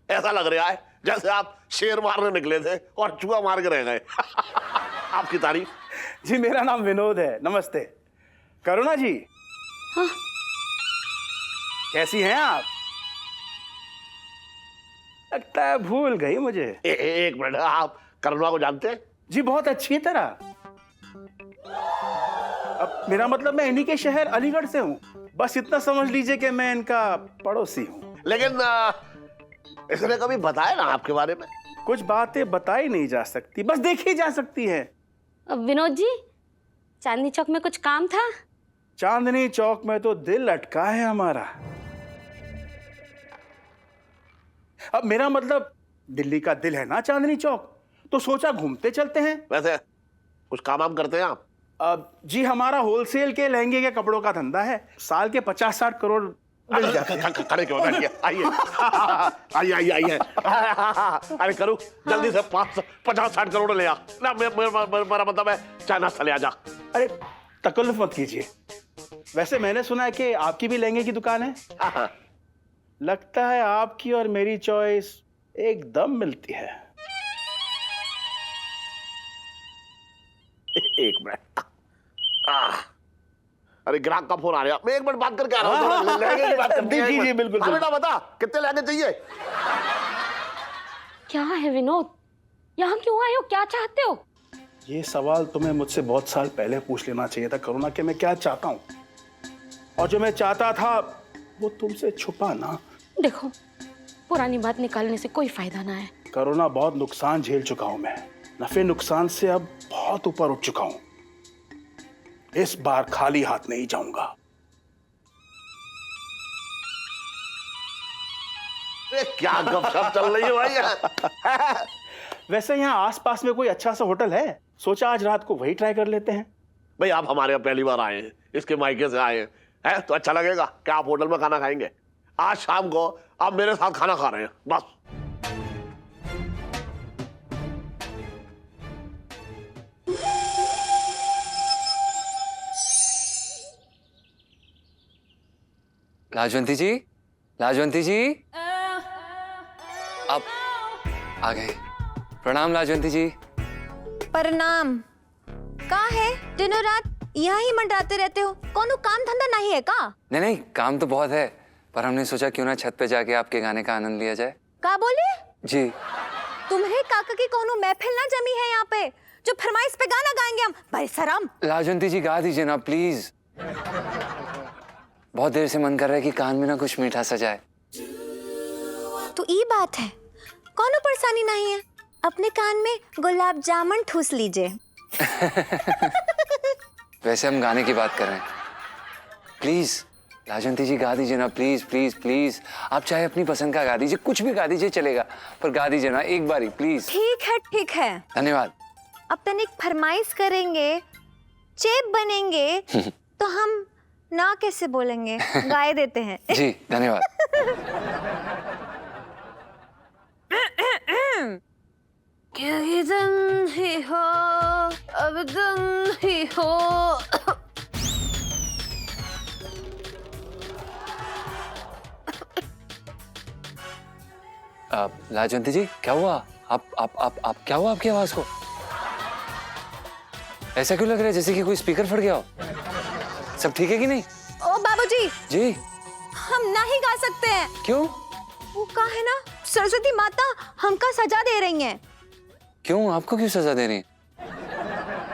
ऐसा लग रहा है जैसे आप शेर मारने निकले थे और चूहा मार के रह गए। आपकी तारीफ। जी मेरा नाम विनोद है, नमस्ते। करुणा जी। हाँ? कैसी हैं आप? लगता है भूल गई मुझे। एक मिनट, आप करुणा को जानते हैं? जी बहुत अच्छी तरह। अब मेरा मतलब मैं इन्हीं के शहर अलीगढ़ से हूँ, बस इतना समझ लीजिए कि मैं इनका पड़ोसी हूँ। लेकिन इसने कभी बताया ना आपके बारे में? कुछ बातें बताई नहीं जा सकती, बस देखी जा सकती है। विनोद जी, चांदनी चौक में कुछ काम था? चांदनी चौक में तो दिल अटका है हमारा। अब मेरा मतलब दिल्ली का दिल है ना चांदनी चौक, तो सोचा घूमते चलते हैं। वैसे कुछ काम करते हैं आप? जी हमारा होलसेल के लहंगे के कपड़ों का धंधा है, साल के 50-60 करोड़ मिल जाते हैं। खड़े क्यों बैठिए, आइए आइए आइए। अरे करूँ जल्दी से 50-60 करोड़ ले आ ना, मेरा मतलब है चाय नाश्ता ले आ जा। अरे तकल्लुफ मत कीजिए। वैसे मैंने सुना है कि आपकी भी लहंगे की दुकान है। लगता है आपकी और मेरी चॉइस एकदम मिलती है। एक मिनट, अरे ग्राहक का फोन आ रहा, मैं 1 मिनट बात करके आ रहा हूँ। लहंगे की बात करनी है। जी बिल्कुल। बेटा बता कितने लहंगे चाहिए? क्या है विनोद, यहाँ क्यों आए हो, क्या चाहते हो? ये सवाल तुम्हें मुझसे बहुत साल पहले पूछ लेना चाहिए था करुणा, कि मैं क्या चाहता हूँ, और जो मैं चाहता था वो तुमसे छुपा ना। देखो, पुरानी बात निकालने से कोई फायदा ना है। करुणा, बहुत नुकसान झेल चुका हूं मैं, नफे नुकसान से अब बहुत ऊपर उठ चुका हूं। इस बार खाली हाथ नहीं जाऊंगा। क्या गपशप चल रही है भाई? वैसे यहाँ आसपास में कोई अच्छा सा होटल है? सोचा आज रात को वही ट्राई कर लेते हैं। भाई आप हमारे यहाँ पहली बार आए हैं, इसके मायके से आए हैं, तो अच्छा लगेगा। क्या आप होटल में खाना खाएंगे? आज शाम को आप मेरे साथ खाना खा रहे हैं, बस। लाजवंती जी, लाजवंती जी, आप आ गए। प्रणाम लाजवंती जी। प्रणाम। कहाँ है? दिनों रात यहाँ ही मंडराते रहते हो, कौन काम धंधा नहीं है का? नहीं नहीं, काम तो बहुत है, पर हमने सोचा क्यों ना छत पे जाके आपके गाने का आनंद लिया जाए। का बोले? जी तुम्हारे काका की कोनो महफिल ना जमी है यहाँ पे जो फरमाइश पे गाना गाएंगे हम। भाई सराम। लाजवंती जी गा दीजिए ना प्लीज। बहुत देर से मन कर रहा है कि कान में ना कुछ मीठा सा जाए। तो ये बात है, कोनो परेशानी नहीं है, अपने कान में गुलाब जामुन ठूस लीजिए। वैसे हम गाने की बात कर रहे हैं। प्लीज लाजवंती जी गा दीजिए ना, प्लीज प्लीज प्लीज। आप चाहे अपनी पसंद का गा दीजिए, कुछ भी गा दीजिए चलेगा, पर गा दीजिए ना एक बारी प्लीज। ठीक है। धन्यवाद। अब तनिक फरमाइश करेंगे, चेप बनेंगे तो हम ना कैसे बोलेंगे, गाए देते हैं। जी धन्यवाद। क्योंकि तुम ही हो, अब तुम ही हो। लाजवंती जी क्या हुआ? आप क्या हुआ आपकी आवाज को? ऐसा क्यों लग रहा है जैसे कि कोई स्पीकर फट गया हो? सब ठीक है कि नहीं? ओ बाबूजी जी हम नहीं गा सकते हैं। क्यों? वो का है ना, सरस्वती माता हमका सजा दे रही हैं। क्यों? आपको क्यों सजा दे रही?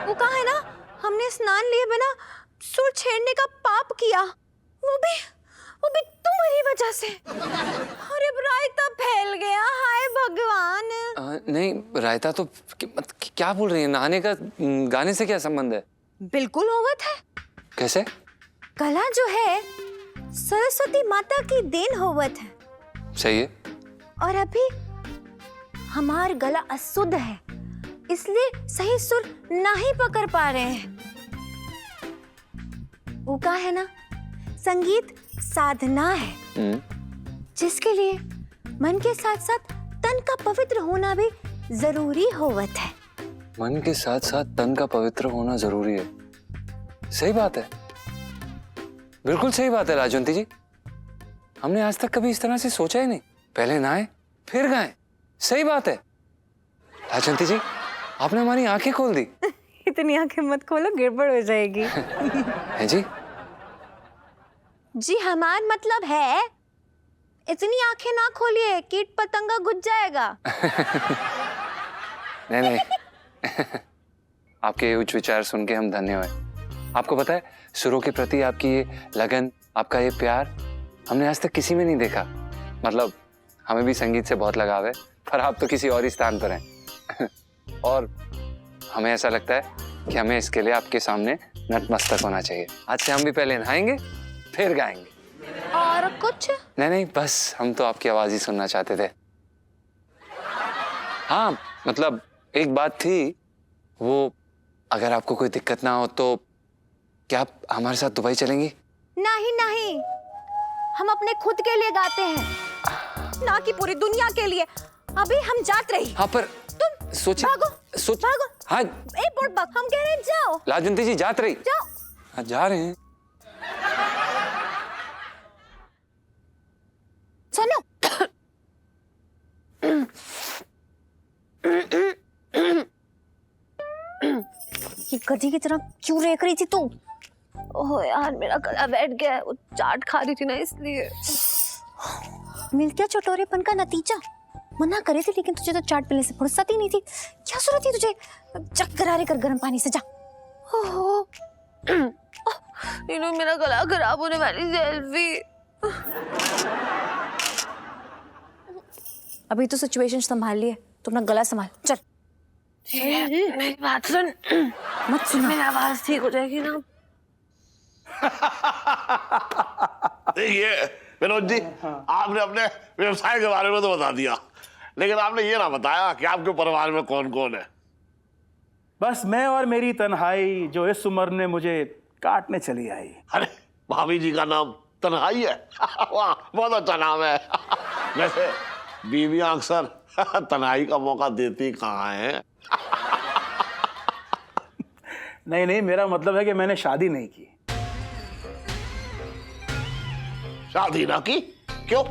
वो का है ना, हमने स्नान लिए बिना सुर छेड़ने का पाप किया, वो भी तुम्हारी वजह से। अरे रायता फैल गया, हाय भगवान। नहीं रायता तो क्या बोल रही है? नहाने का गाने से क्या संबंध है? बिल्कुल होवत है। कैसे? कला जो है सरस्वती माता की देन होवत है। सही है। और अभी हमार गला अशुद्ध है, इसलिए सही सुर नहीं पकड़ पा रहे हैं। वो का है ना, संगीत साधना है जिसके लिए मन के साथ साथ तन का पवित्र होना भी जरूरी होवत है। मन के साथ साथ तन का पवित्र होना जरूरी है। सही बात है, बिल्कुल सही बात है लाजवंती जी। हमने आज तक कभी इस तरह से सोचा ही नहीं। पहले नहाए फिर गाएं। सही बात है लाजवंती जी, आपने हमारी आंखें खोल दी। इतनी आंखें मत खोलो, गड़बड़ हो जाएगी। है जी? जी हमार मतलब है, इतनी आंखें ना खोलिए, कीट पतंगा घुस जाएगा। नहीं आपके उच्च विचार सुन के हम धन्य हुए। आपको पता है सुरों के प्रति आपकी ये लगन, आपका ये प्यार हमने आज तक किसी में नहीं देखा। मतलब हमें भी संगीत से बहुत लगाव है, पर आप तो किसी और ही स्थान पर हैं। और हमें ऐसा लगता है कि हमें इसके लिए आपके सामने नतमस्तक होना चाहिए। आज से हम भी पहले नहाएंगे फिर गाएंगे। और कुछ नहीं बस हम तो आपकी आवाज ही सुनना चाहते थे। हाँ मतलब एक बात थी, वो अगर आपको कोई दिक्कत ना हो तो क्या आप हमारे साथ दुबई चलेंगी? नहीं, हम अपने खुद के लिए गाते हैं, ना कि पूरी दुनिया के लिए। अभी हम जात रही। हाँ पर तुम सोचिए, भागो। हाँ ए बुड़बक, हम कह रहे हैं जाओ। लाजवंती जी जात रही। जाओ। हाँ जा रहे हैं। सुनो। ये गधी की तरह क्यों रेख रही थी तू? ओह यार मेरा गला बैठ गया, वो चाट खा रही थी ना इसलिए। मिल गया चटोरेपन का नतीजा। मना करे थे लेकिन तुझे तो चाट पीने से फुर्सत ही नहीं थी। क्या जरूरत थी तुझे? चक गरारे कर गर्म पानी से जा। ओहो मेरा गला खराब होने वाली सेल्फी। अभी तो सिचुएशन संभाल लिए, तो अपना गला संभाल। चल मेरी बात सुन, मत सुन, मेरी आवाज ठीक हो जाएगी ना। देखिए विनोद जी, आपने अपने व्यवसाय के बारे में तो बता दिया, लेकिन आपने ये ना बताया कि आपके परिवार में कौन कौन है। बस मैं और मेरी तन्हाई जो इस उम्र ने मुझे काटने चली आई। अरे भाभी जी का नाम तन्हाई है? वाह बहुत अच्छा नाम है। वैसे बीवियां अक्सर तन्हाई का मौका देती कहाँ है? नहीं मेरा मतलब है कि मैंने शादी नहीं की। शादी ना की? क्यों?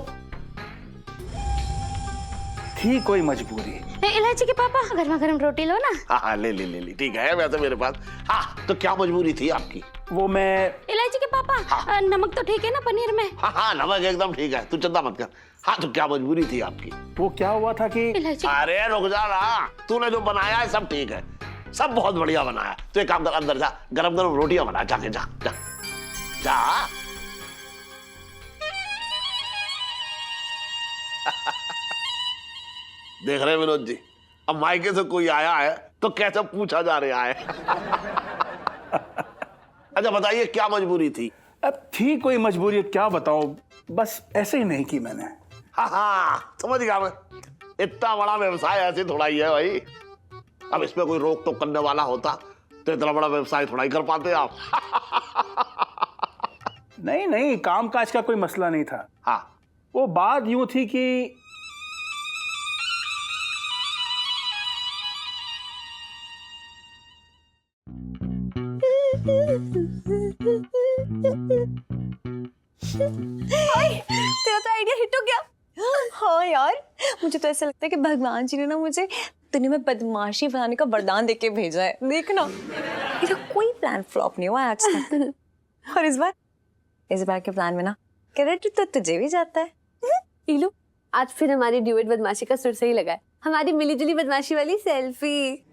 थी कोई मजबूरी। इलायची के पापा गर्मा गर्म रोटी लो ना। हाँ ले ठीक है वैसे मेरे पास। हाँ तो क्या मजबूरी थी आपकी? वो मैं इलायची के पापा, नमक तो ठीक है ना पनीर में? हाँ नमक एकदम ठीक है, तू चिंता मत कर। हाँ तो क्या मजबूरी थी आपकी? वो क्या हुआ था कि अरे रुक जा ना, तूने जो बनाया है सब ठीक है, सब बहुत बढ़िया बनाया। तो एक काम कर, अंदर जा, गरम गरम रोटियां बना, जाके जा जा जा। देख रहे विनोद जी, अब मायके से कोई आया है तो कैसे पूछा जा रहा है। अच्छा बताइए क्या मजबूरी थी? अब थी कोई मजबूरी, क्या बताऊं, बस ऐसे ही नहीं की मैंने। हाँ समझ गया मैं, इतना बड़ा व्यवसाय ऐसे थोड़ा ही है भाई। अब इसमें कोई रोक टोक करने वाला होता तो इतना बड़ा व्यवसाय थोड़ा ही कर पाते आप। नहीं नहीं, काम काज का कोई मसला नहीं था। हाँ वो बात यूं थी कि तेरा तो आइडिया हिट हो गया। हाँ यार, मुझे तो ऐसा लगता है कि भगवान जी ने ना मुझे दुनिया में बदमाशी बनाने का वरदान देके भेजा है। देखना, मेरा कोई प्लान फ्लॉप नहीं हुआ आज तक। और इस बार के प्लान में ना क्रेडिट तो तुझे भी जाता है। इलू, आज फिर हमारी ड्यूएट बदमाशी का सुर सही लगा है। हमारी मिलीजुली बदमाशी वाली सेल्फी।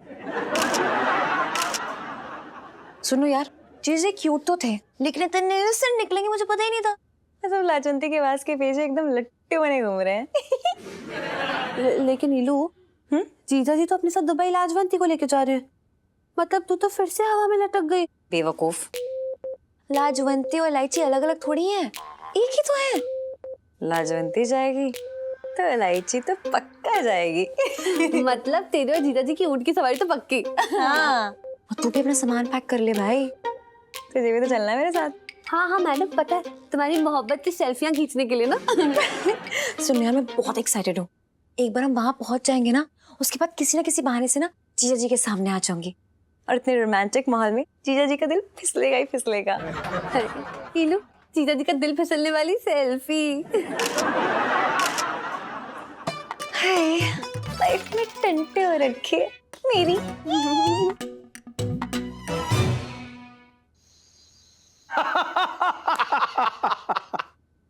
सुनो यार, चीजें क्यूट तो थे, लेकिन इतने से निकलेंगे मुझे पता ही नहीं था। सब लाजवंती के वास के पीछे एकदम लट्टे बने घूम रहे हैं। लेकिन इलू, जीजा जी तो अपने साथ दुबई लाजवंती को लेके जा रहे हैं। मतलब तू तो फिर से हवा में लटक गई। बेवकूफ, लाजवंती और इलायची अलग अलग थोड़ी हैं, एक ही तो है। लाजवंती जाएगी तो इलायची तो पक्का जाएगी। मतलब तेरे और जीजा जी की ऊंट की सवारी तो पक्की। हाँ, और तू भी अपना सामान पैक कर ले भाई, तुझे भी तो चलना है मेरे साथ। हाँ हाँ मैडम, पता है तुम्हारी मोहब्बत की सेल्फियां खींचने के लिए ना। सुन यार, मैं बहुत एक्साइटेड हूँ। एक बार हम वहां पहुंच जाएंगे ना, उसके बाद किसी ना किसी बहाने से ना जीजा जी के सामने आ जाऊंगी, और इतने रोमांटिक माहौल में जीजा जी का दिल फिसलेगा ही फिसलेगा। इलू, जीजा जी का दिल फिसलने वाली सेल्फी। हाय, लाइफ में टंटे हो रखे मेरी।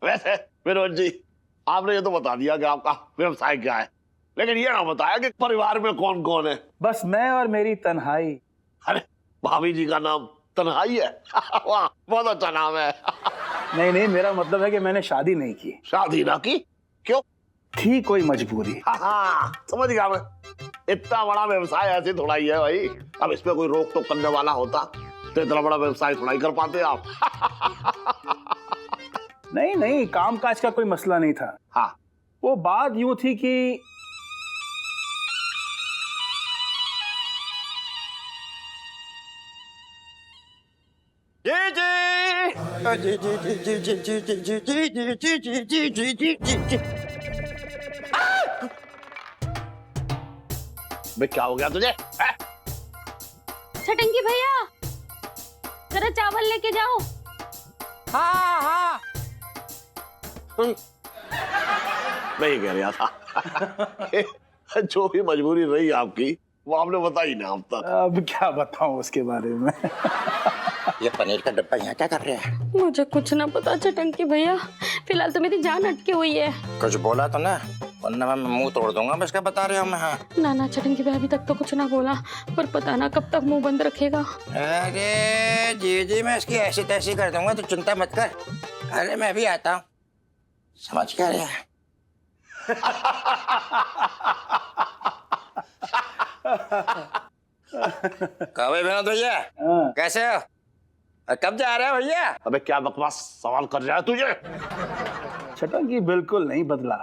वैसे विनोद जी, आपने ये तो बता दिया कि आपका व्यवसाय क्या है, लेकिन ये ना बताया कि परिवार में कौन कौन है। बस मैं और मेरी तन्हाई। अरे भाभी जी का नाम तन्हाई है? वाह, बहुत अच्छा नाम है। नहीं नहीं, मेरा मतलब है कि मैंने शादी नहीं की। शादी ना की? क्यों? थी कोई मजबूरी। हाँ समझ गया मैं, इतना बड़ा व्यवसाय ऐसे थोड़ा ही है भाई। अब इसमें कोई रोक टोक करने वाला होता तो इतना बड़ा व्यवसाय थोड़ा ही कर पाते आप। नहीं नहीं, काम काज का कोई मसला नहीं था। हाँ वो बात यूं थी कि बे क्या हो गया तुझे? छटंकी भैया, जरा चावल लेके जाओ। हाँ हाँ, मैं ये कह रहा था जो भी मजबूरी रही आपकी वो आपने बताई ना अब तक। अब क्या बताऊं उसके बारे में। ये पनीर का डब्बा यहाँ क्या कर रहे हैं? मुझे कुछ ना पता छटंकी भैया, फिलहाल तो मेरी जान अटकी हुई है। कुछ बोला तो ना, वरना मैं मुंह तोड़ दूंगा। बस क्या बता रहे हो मैं? हाँ ना ना छटंकी भैया, अभी तक तो कुछ ना बोला, पर पता ना कब तक मुंह बंद रखेगा। अरे जी मैं इसकी ऐसी तैसी कर दूंगा, तो चिंता मत कर। अरे मैं भी आता हूँ, समझ क्या रहे हैं? कभी विनोद भैया, कैसे हो? कब जा रहे हो भैया? अबे क्या बकवास सवाल कर रहा है तुझे? छटंकी बिल्कुल नहीं बदला,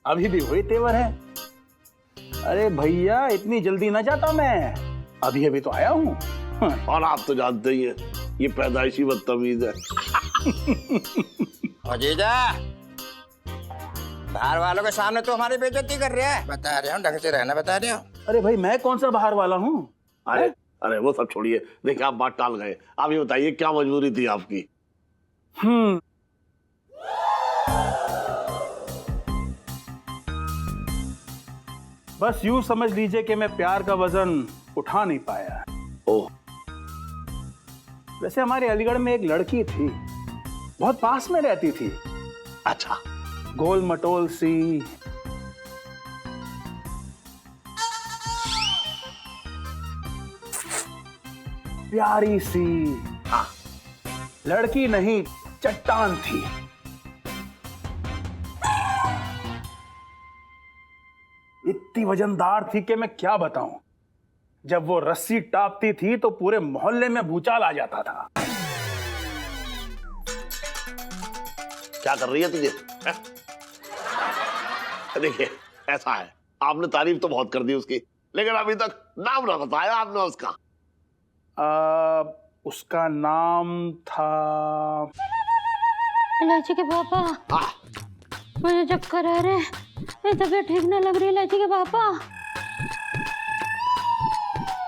अभी भी वही तेवर है। अरे भैया, इतनी जल्दी ना जाता मैं, अभी अभी तो आया हूँ। और आप तो जानते ही हैं, ये पैदाइशी बदतमीज है। जीजा, बाहर वालों के सामने तो हमारी बेइज्जती कर रहे हैं। बता रहे हो, ढंग से रहना बता रहे हो। अरे भाई, मैं कौन सा बाहर वाला हूँ? अरे अरे वो सब छोड़िए, देखिए आप बात टाल गए। आप ये बताइए क्या मजबूरी थी आपकी? बस यूं समझ लीजिए कि मैं प्यार का वजन उठा नहीं पाया। ओह, वैसे हमारे अलीगढ़ में एक लड़की थी, बहुत पास में रहती थी। अच्छा। गोल मटोल सी, प्यारी सी, हाँ, लड़की नहीं चट्टान थी। इतनी वजनदार थी कि मैं क्या बताऊं। जब वो रस्सी टापती थी तो पूरे मोहल्ले में भूचाल आ जाता था। क्या कर रही है तुझे? देखिए, ऐसा है, आपने तारीफ तो बहुत कर दी उसकी, लेकिन अभी तक नाम ना बताया आपने उसका। उसका नाम था इलायची के पापा। मुझे चक्कर आ रहे हैं, मेरी तबीयत ठीक नहीं लग रही। इलायची के पापा।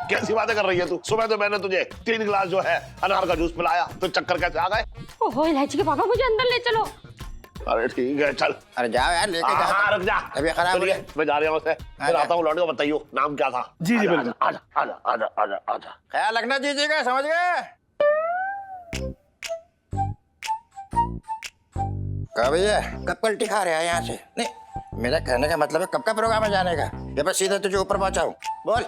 कैसी बातें कर रही है तू? सुबह तो मैंने तुझे 3 गिलास जो है अनार का जूस पिलाया, तो चक्कर कैसे आ गए? ओहो इलायची के पापा, मुझे अंदर ले चलो। अरे ठीक है, चल। अरे जाओ यार, लेके जाओ। हाँ, रुक जा। अभी खराब हो गया। मैं जा रहा हूँ उसे, फिर आता हूँ लौट के। बताइयो नाम क्या था? जी जी बिल्कुल। आजा आजा आजा आजा आजा। ख्याल रखना जीजी का, समझ गए? कब ये कब पलटी खा रहे हैं यहाँ से? नहीं, मेरा कहने का मतलब है कब का प्रोग्राम है जाने का? ये बस सीधे तुझे ऊपर पहुंचाऊं। बोल।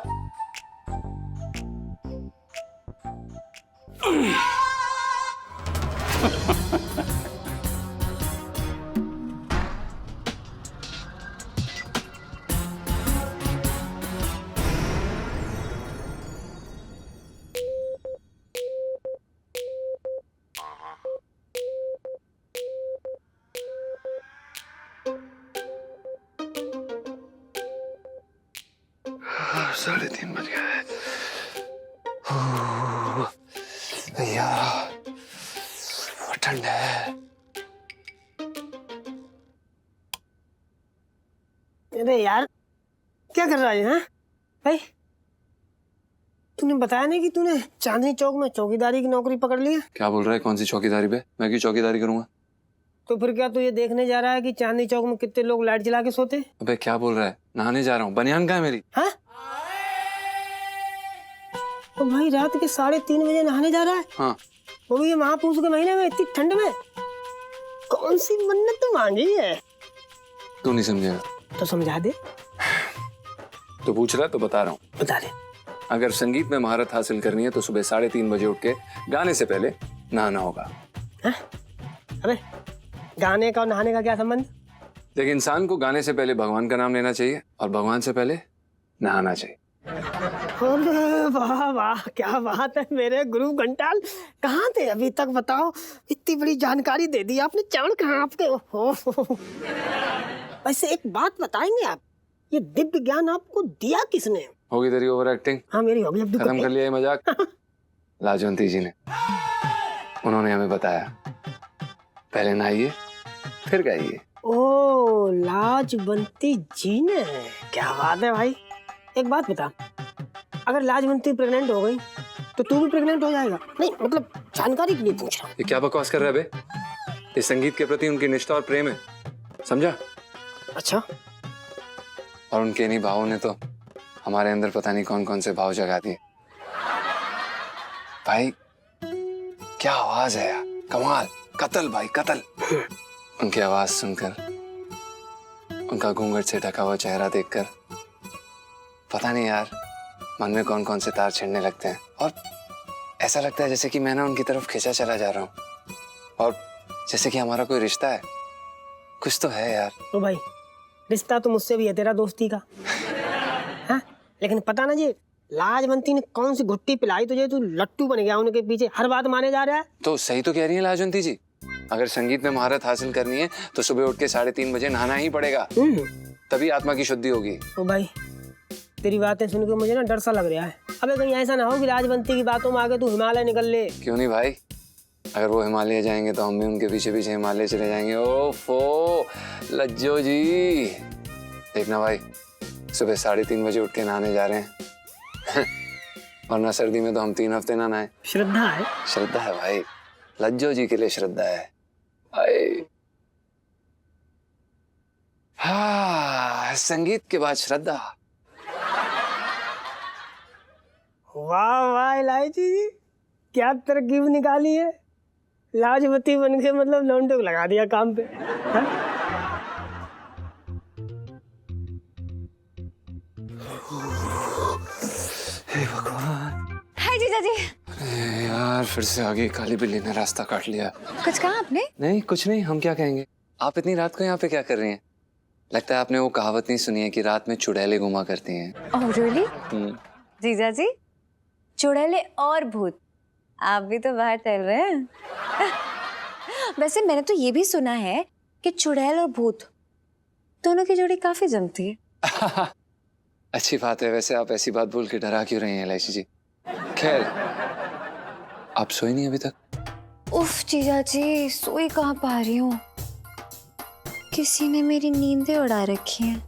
साढ़े 3 बज गए। भैया ठंड है। अरे यार, क्या कर रहा है? हाँ भाई, तूने बताया नहीं कि तूने चांदनी चौक में चौकीदारी की नौकरी पकड़ ली है? क्या बोल रहा है? कौन सी चौकीदारी पे? मैं क्यों चौकीदारी करूंगा? तो फिर क्या तू ये देखने जा रहा है कि चांदनी चौक में कितने लोग लाइट जला के सोते? अबे क्या बोल रहा है? नहाने जा रहा हूँ। बनियान कहाँ है मेरी? हाँ? तो भाई रात के 3:30 बजे नहाने जा रहा है? हाँ। वो भी ये महापूस के महीने में, इतनी ठंड में? कौन सी मन्नत मांगी है? तू नहीं समझेगा तो समझा दे। तो पूछ रहा है तो बता रहा हूँ। बता दे। अगर संगीत में महारत हासिल करनी है तो सुबह 3:30 बजे उठ के गाने से पहले नहाना होगा। हाँ? अबे गाने का और नहाने का क्या संबंध? देखिए, इंसान को गाने से पहले भगवान का नाम लेना चाहिए और भगवान से पहले नहाना चाहिए। अरे वाह वाह, क्या बात है मेरे गुरु घंटाल। कहाँ थे अभी तक बताओ? इतनी बड़ी जानकारी दे दी आपने। चवल कहाँ आपके? ओहो। वैसे एक बात बताएंगे आप, ये दिव्य ज्ञान आपको दिया किसने? होगी तेरी ओवर एक्टिंग? हाँ मेरी होगी। अब खत्म कर लिया ये मजाक? लाजवंती जी ने, उन्होंने हमें बताया पहले नहाइए फिर गाइए। ओ लाजवंती जी ने, क्या बात है भाई। एक बात बता, अगर लाजवंती प्रेग्नेंट हो गई तो तू भी प्रेग्नेंट हो जाएगा? नहीं मतलब जानकारी के लिए पूछ रहा हूँ। ये क्या बकवास कर रहा है बे? इस संगीत के प्रति उनकी निष्ठा और प्रेम है, समझा? अच्छा। और उनके इन्हीं भावों ने तो हमारे अंदर पता नहीं कौन कौन से भाव जगा दिए। भाई क्या आवाज है यार, कमाल, कत्ल भाई कत्ल। उनकी आवाज सुनकर, उनका घूंघट से ढका हुआ चेहरा देखकर पता नहीं यार मन में कौन कौन से तार छिड़ने लगते हैं और ऐसा लगता है जैसे कि मैं ना उनकी तरफ खींचा चला जा रहा हूँ और जैसे कि हमारा कोई रिश्ता है। कुछ तो है यार। ओ भाई, रिश्ता तो मुझसे भी है तेरा दोस्ती का। हाँ? लेकिन पता ना जी, लाजवंती ने कौन सी घुट्टी पिलाई तुझे, तू लट्टू बन गया उनके पीछे, हर बात माने जा रहा है। तो सही तो कह रही है लाजवंती जी, अगर संगीत में महारत हासिल करनी है तो सुबह उठ के 3:30 बजे नहाना ही पड़ेगा, तभी आत्मा की शुद्धि होगी। ओ भाई, तेरी बातें सुन के मुझे ना डर सा लग रहा है। अबे कहीं ऐसा ना हो कि लाजवंती की बातों में आगे तू हिमालय निकल ले। क्यों नहीं भाई, अगर वो हिमालय जाएंगे तो हम भी उनके पीछे पीछे हिमालय चले जाएंगे। ओफो लज्जो जी, देखना भाई सुबह 3:30 बजे उठ के नहाने जा रहे हैं। वरना सर्दी में तो हम 3 हफ्ते ना नहाए। श्रद्धा है, श्रद्धा है भाई, लज्जो जी के लिए श्रद्धा है भाई। हाँ, संगीत के बाद श्रद्धा। वाह वाह इलायची जी, क्या तरकीब निकाली है। लाजवती बन के मतलब लौंडे को लगा दिया काम पे। जीजा जी। अरे यार फिर से आगे काली बिल्ली ने रास्ता काट लिया। कुछ कहा आपने? नहीं कुछ नहीं, हम क्या कहेंगे। आप इतनी रात को यहाँ पे क्या कर रही हैं? लगता है आपने वो कहावत नहीं सुनी है कि रात में चुड़ैलें घुमा करती हैं। Oh really? जीजा जी, चुड़ैले और भूत, आप भी तो बाहर टहल रहे हैं। वैसे मैंने तो ये भी सुना है कि चुड़ैल और भूत दोनों की जोड़ी काफी जमती है। अच्छी बात है। वैसे आप ऐसी बात बोल के डरा क्यों रही हैं इलायची जी? खैर आप सोई नहीं अभी तक? उफ जीजा जी, सोई कहाँ पा रही हूँ, किसी ने मेरी नींदें उड़ा रखी हैं।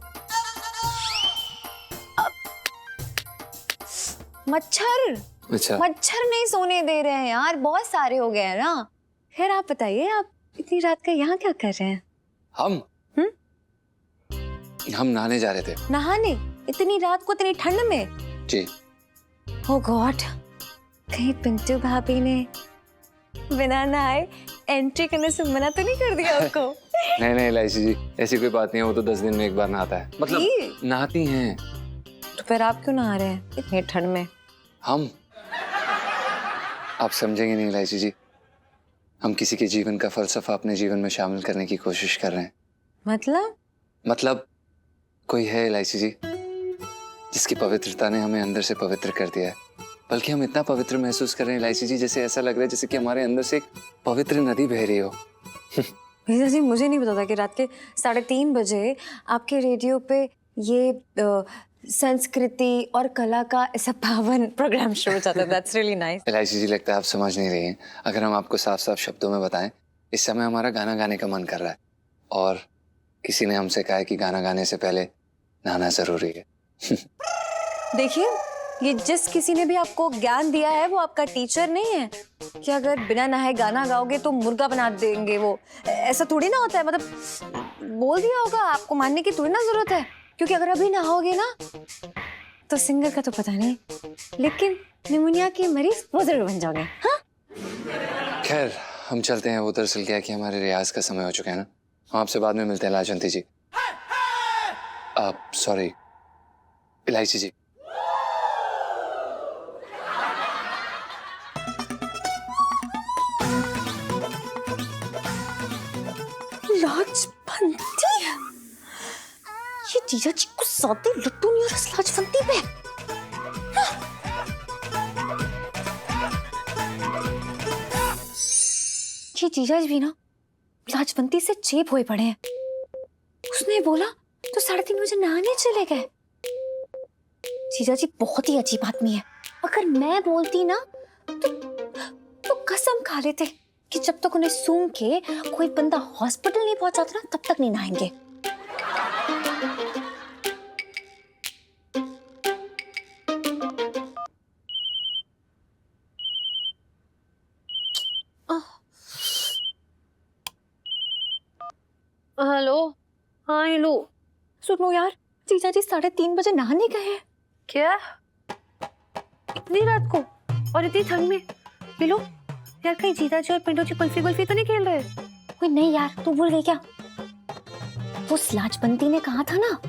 मच्छर अच्छा। मच्छर नहीं सोने दे रहे हैं यार, बहुत सारे हो गए हैं ना। खैर आप बताइए, आप इतनी रात का यहाँ क्या कर रहे हैं? हम नहाने जा रहे थे। नहाने? इतनी रात को, इतनी ठंड में? जी। ओह गॉड, कहीं पिंटू भाभी ने बिना नहाए एंट्री करने से मना तो नहीं कर दिया आपको? नहीं नहीं इलायची जी, ऐसी कोई बात नहीं है। वो तो 10 दिन में एक बार नहाता है, मतलब नहाती हैं। तो फिर आप क्यों नहा रहे हैं इतनी ठंड में? आप समझेंगे नहीं इलायची जी, हम किसी के जीवन का फलसफा अपने जीवन में शामिल करने की कोशिश कर रहे हैं। मतलब कोई है इलायची जी जिसकी पवित्रता ने हमें अंदर से पवित्र कर दिया है। बल्कि हम इतना पवित्र महसूस कर रहे हैं इलायची जी, जैसे ऐसा लग रहा है जैसे कि हमारे अंदर से एक पवित्र नदी बह रही हो। भैया जी, मुझे नहीं पता था कि रात के 3:30 बजे आपके रेडियो पे ये संस्कृति और कला का ऐसा पावन प्रोग्राम शुरू हो जाता है। That's really nice. इलायची जी लगता है आप समझ नहीं रही हैं। अगर हम आपको साफ साफ शब्दों में बताएं, इस समय हमारा गाना गाने का मन कर रहा है और किसी ने हमसे कहा है कि गाना गाने से पहले नहाना जरूरी है। देखिए, ये जिस किसी ने भी आपको ज्ञान दिया है वो आपका टीचर नहीं है कि अगर बिना नहाए गाना गाओगे तो मुर्गा बना देंगे। वो ऐसा थोड़ी ना होता है, मतलब बोल दिया होगा, आपको मानने की थोड़ी ना जरूरत है। क्योंकि अगर अभी नहाओगे ना तो सिंगर का तो पता नहीं, लेकिन निमोनिया की मरीज वो जरूर बन जाओगे। हाँ? खैर हम चलते हैं। वो दरअसल क्या है कि हमारे रियाज का समय हो चुका है ना। हम आपसे बाद में मिलते हैं लाजवंती जी। सॉरी इलायची जी। लाजवंती, ये जीजा जी को साथे लट्टू नहीं और इस लाजवंती पे। ये जीजा जी भी ना लाजवंती से चेप हुए पड़े हैं। उसने बोला तो 3:30 बजे नहाने चले गए। जीजा जी बहुत ही अजीब आदमी है। अगर मैं बोलती ना तो कसम खा लेते कि जब तक उन्हें सूंघ के कोई बंदा हॉस्पिटल नहीं पहुंचाता ना, तब तक नहीं नहाएंगे। हेलो। हाँ हेलो। सुनो यार, जीजा जी 3:30 बजे नहाने गए हैं। क्या? इतनी रात को और इतनी ठंड में? ये लो यार, कहीं जीजा जी और पिंटू जी कुल्फी तो नहीं खेल रहे? कोई नहीं यार, तू भूल गई क्या? वो लाजवंती ने कहा था ना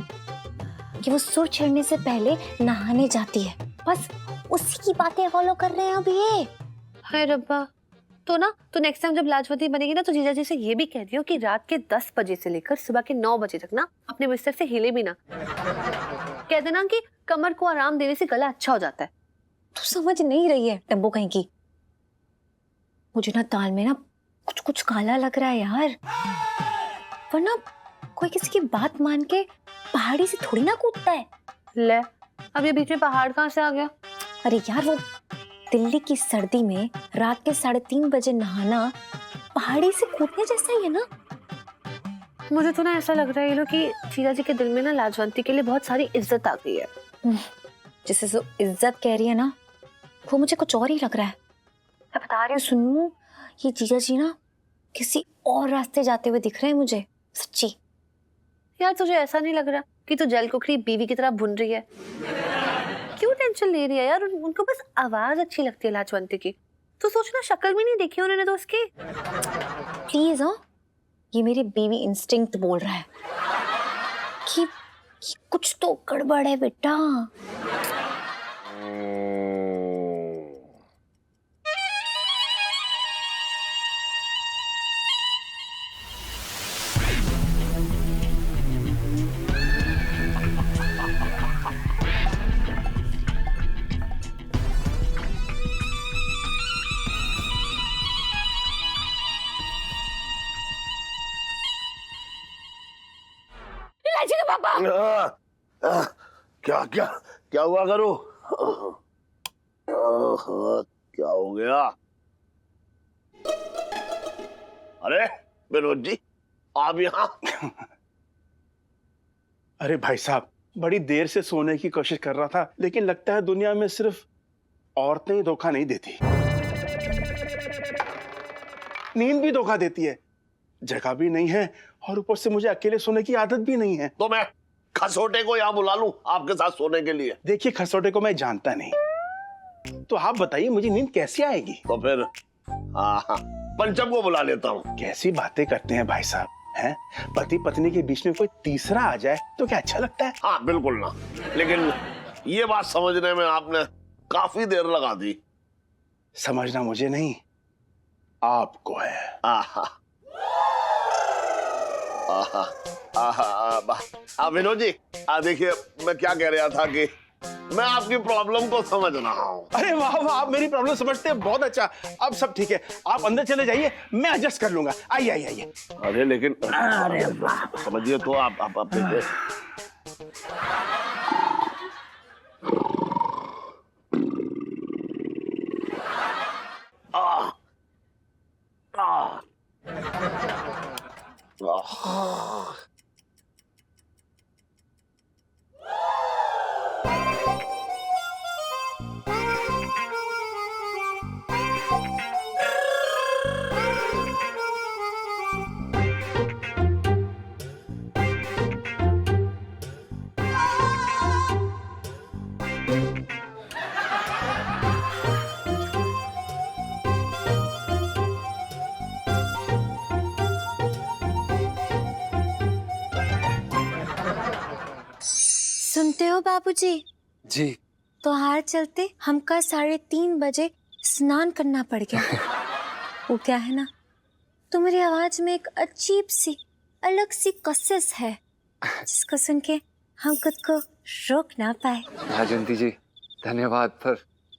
कि वो सुर चढ़ने से पहले नहाने जाती है, बस उसी की बातें फॉलो कर रहे हैं अब ये। हाय रब्बा। तो ना, तो नेक्स्ट टाइम जब लाजवंती बनेगी ना तो जीजा जी से ये भी कह दियो कि रात के 10 बजे से लेकर सुबह के 9 बजे तक ना अपने बिस्तर से हिले भी ना। कह देना कि कमर को आराम देने से गला अच्छा हो जाता है। तू समझ नहीं रही है टम्बो कहीं की। मुझे ना दाल में ना कुछ कुछ काला लग रहा है यार। वरना कोई किसी की बात मान के पहाड़ी से थोड़ी ना कूदता है। ले, अब ये बीच में पहाड़ कहाँ से आ गया? अरे यार, वो दिल्ली की सर्दी में रात के 3:30 बजे नहाना पहाड़ी से कूदने जैसा ही है ना। मुझे तो ना ऐसा लग रहा है ये लो कि जीजा जी के दिल में ना लाजवंती के लिए बहुत सारी इज्जत आ गई है। जिसे जो इज्जत कह रही है ना, वो मुझे कुछ और ही लग रहा है। मैं बता रही हूँ सुनू, ये जीजा जी ना किसी और रास्ते जाते हुए दिख रहे हैं मुझे, सच्ची। यार तुझे ऐसा नहीं लग रहा कि तू जल कुकड़ी बीवी की तरह भुन रही है? क्यों टेंशन ले रही है यार? उनको बस आवाज अच्छी लगती है लाजवंती की। तो सोचना, शक्ल भी नहीं देखी उन्होंने तो उसकी। प्लीज हाँ, ये मेरी बेबी इंस्टिंक्ट बोल रहा है कि कुछ तो गड़बड़ है बेटा। नहीं पापा। क्या क्या क्या हुआ करो? क्या हो गया? अरे विनोद जी, आप यहाँ? अरे भाई साहब, बड़ी देर से सोने की कोशिश कर रहा था, लेकिन लगता है दुनिया में सिर्फ औरतें ही धोखा नहीं देती, नींद भी धोखा देती है। जगह भी नहीं है और ऊपर से मुझे अकेले सोने की आदत भी नहीं है। तो मैं खसोटे को यहाँ बुला लूं आपके साथ सोने के लिए? देखिए, खसोटे को मैं जानता नहीं, तो आप बताइए मुझे नींद कैसे आएगी? तो फिर पंचम को बुला लेता हूँ। कैसी बातें करते हैं भाई साहब, हैं? पति पत्नी के बीच में कोई तीसरा आ जाए तो क्या अच्छा लगता है? हाँ बिल्कुल ना, लेकिन ये बात समझने में आपने काफी देर लगा दी। समझना मुझे नहीं, आपको है। विनोद जी, देखिए मैं क्या कह रहा था कि मैं आपकी प्रॉब्लम को समझ रहा हूँ। अरे वाह वाह, आप मेरी प्रॉब्लम समझते हैं, बहुत अच्छा। अब सब ठीक है, आप अंदर चले जाइए, मैं एडजस्ट कर लूंगा। आइए आइए आइए। अरे लेकिन समझिए तो आप देखिए। सुनते हो बाबूजी? जी। तो हार चलते हमका 3:30 बजे स्नान करना पड़ गया। वो क्या है ना, तुम्हारी आवाज में एक अजीब सी अलग सी कशिश है, जिसको सुन के हम खुद को रोक ना पाए। राजवंती जी, धन्यवाद। पर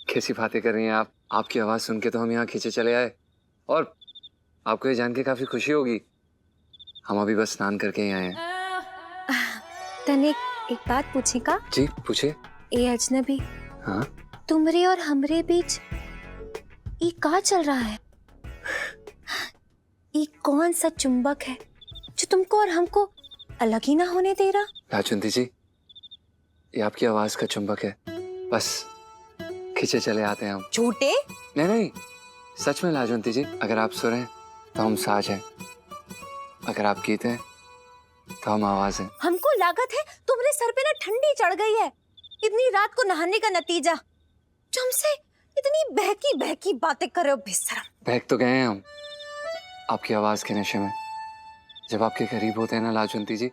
कैसी बातें कर रही हैं आप? आपकी आवाज सुन के तो हम यहाँ खींचे चले आए, और आपको ये जान के काफी खुशी होगी, हम अभी बस स्नान करके ही आए हैं। तने एक बात पूछे का? जी पूछे। ए अजनबी, हाँ? तुमरे और हमरे बीच ये क्या चल रहा है? ये कौन सा चुंबक है जो तुमको और हमको अलग ही ना होने दे रहा? राजवंती जी, ये आपकी आवाज का चुंबक है, बस खींचे चले आते हैं हम। झूठे? नहीं नहीं, सच में लाजवंती जी, अगर आप सुर हैं तो हम साज हैं, अगर आप गीत हैं तो हम आवाज हैं। हमको लागत है तुम्हारे सर पे ना ठंडी चढ़ गई है इतनी रात को नहाने का नतीजा, जो हमसे इतनी बहकी बहकी बातें कर रहे हो बेशरम। बहक तो गए हैं हम आपकी आवाज के नशे में। जब आपके करीब होते हैं ना लाजवंती जी,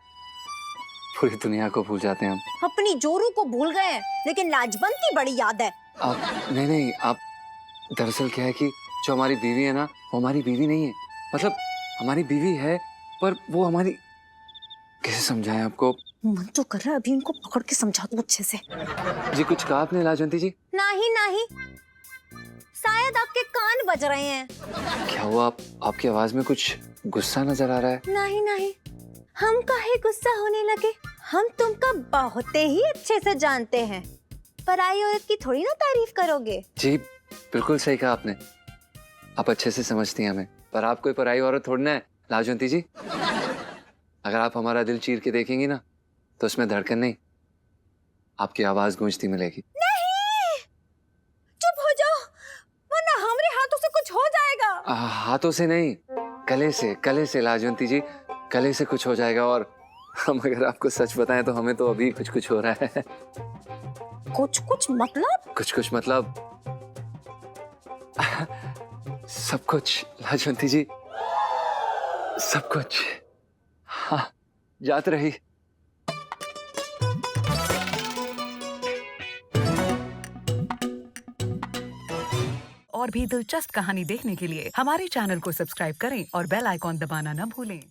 पूरी दुनिया को भूल जाते हैं हम। अपनी जोरू को भूल गए हैं, लेकिन लाजवंती बड़ी याद है। आप नहीं, आप दरअसल क्या है कि जो हमारी बीवी है ना, वो हमारी बीवी नहीं है। मतलब हमारी बीवी है, पर वो हमारी, कैसे समझाएं आपको? मन तो कर रहा है अभी इनको पकड़ के समझा दूं अच्छे से। जी कुछ कहा आपने लाजवंती जी? नहीं, शायद आपके कान बज रहे हैं। क्या हुआ? आपकी आवाज में कुछ गुस्सा नजर आ रहा है। नहीं, हम काहे गुस्सा होने लगे? हम तुमका बहुत ही अच्छे से जानते हैं, पराई औरत की थोड़ी ना तारीफ करोगे। जी बिल्कुल सही कहा आपने, आप अच्छे से समझती हैं हमें, पर आप कोई पराई औरत थोड़ी ना है लाजवंती जी। अगर आप हमारा दिल चीर के देखेंगी ना, तो उसमें धड़कन नहीं, आपकी आवाज गूंजती मिलेगी। नहीं, चुप हो जाओ, वरना हमारे हाथों से कुछ हो जाएगा। हाथों से नहीं, कले से लाजवंती जी, कले से कुछ हो जाएगा। और हम अगर आपको सच बताएं तो हमें तो अभी कुछ हो रहा है। कुछ मतलब? कुछ मतलब सब कुछ लाजवंती जी, सब कुछ। हाँ, जात रही। और भी दिलचस्प कहानी देखने के लिए हमारे चैनल को सब्सक्राइब करें और बेल आइकॉन दबाना न भूलें।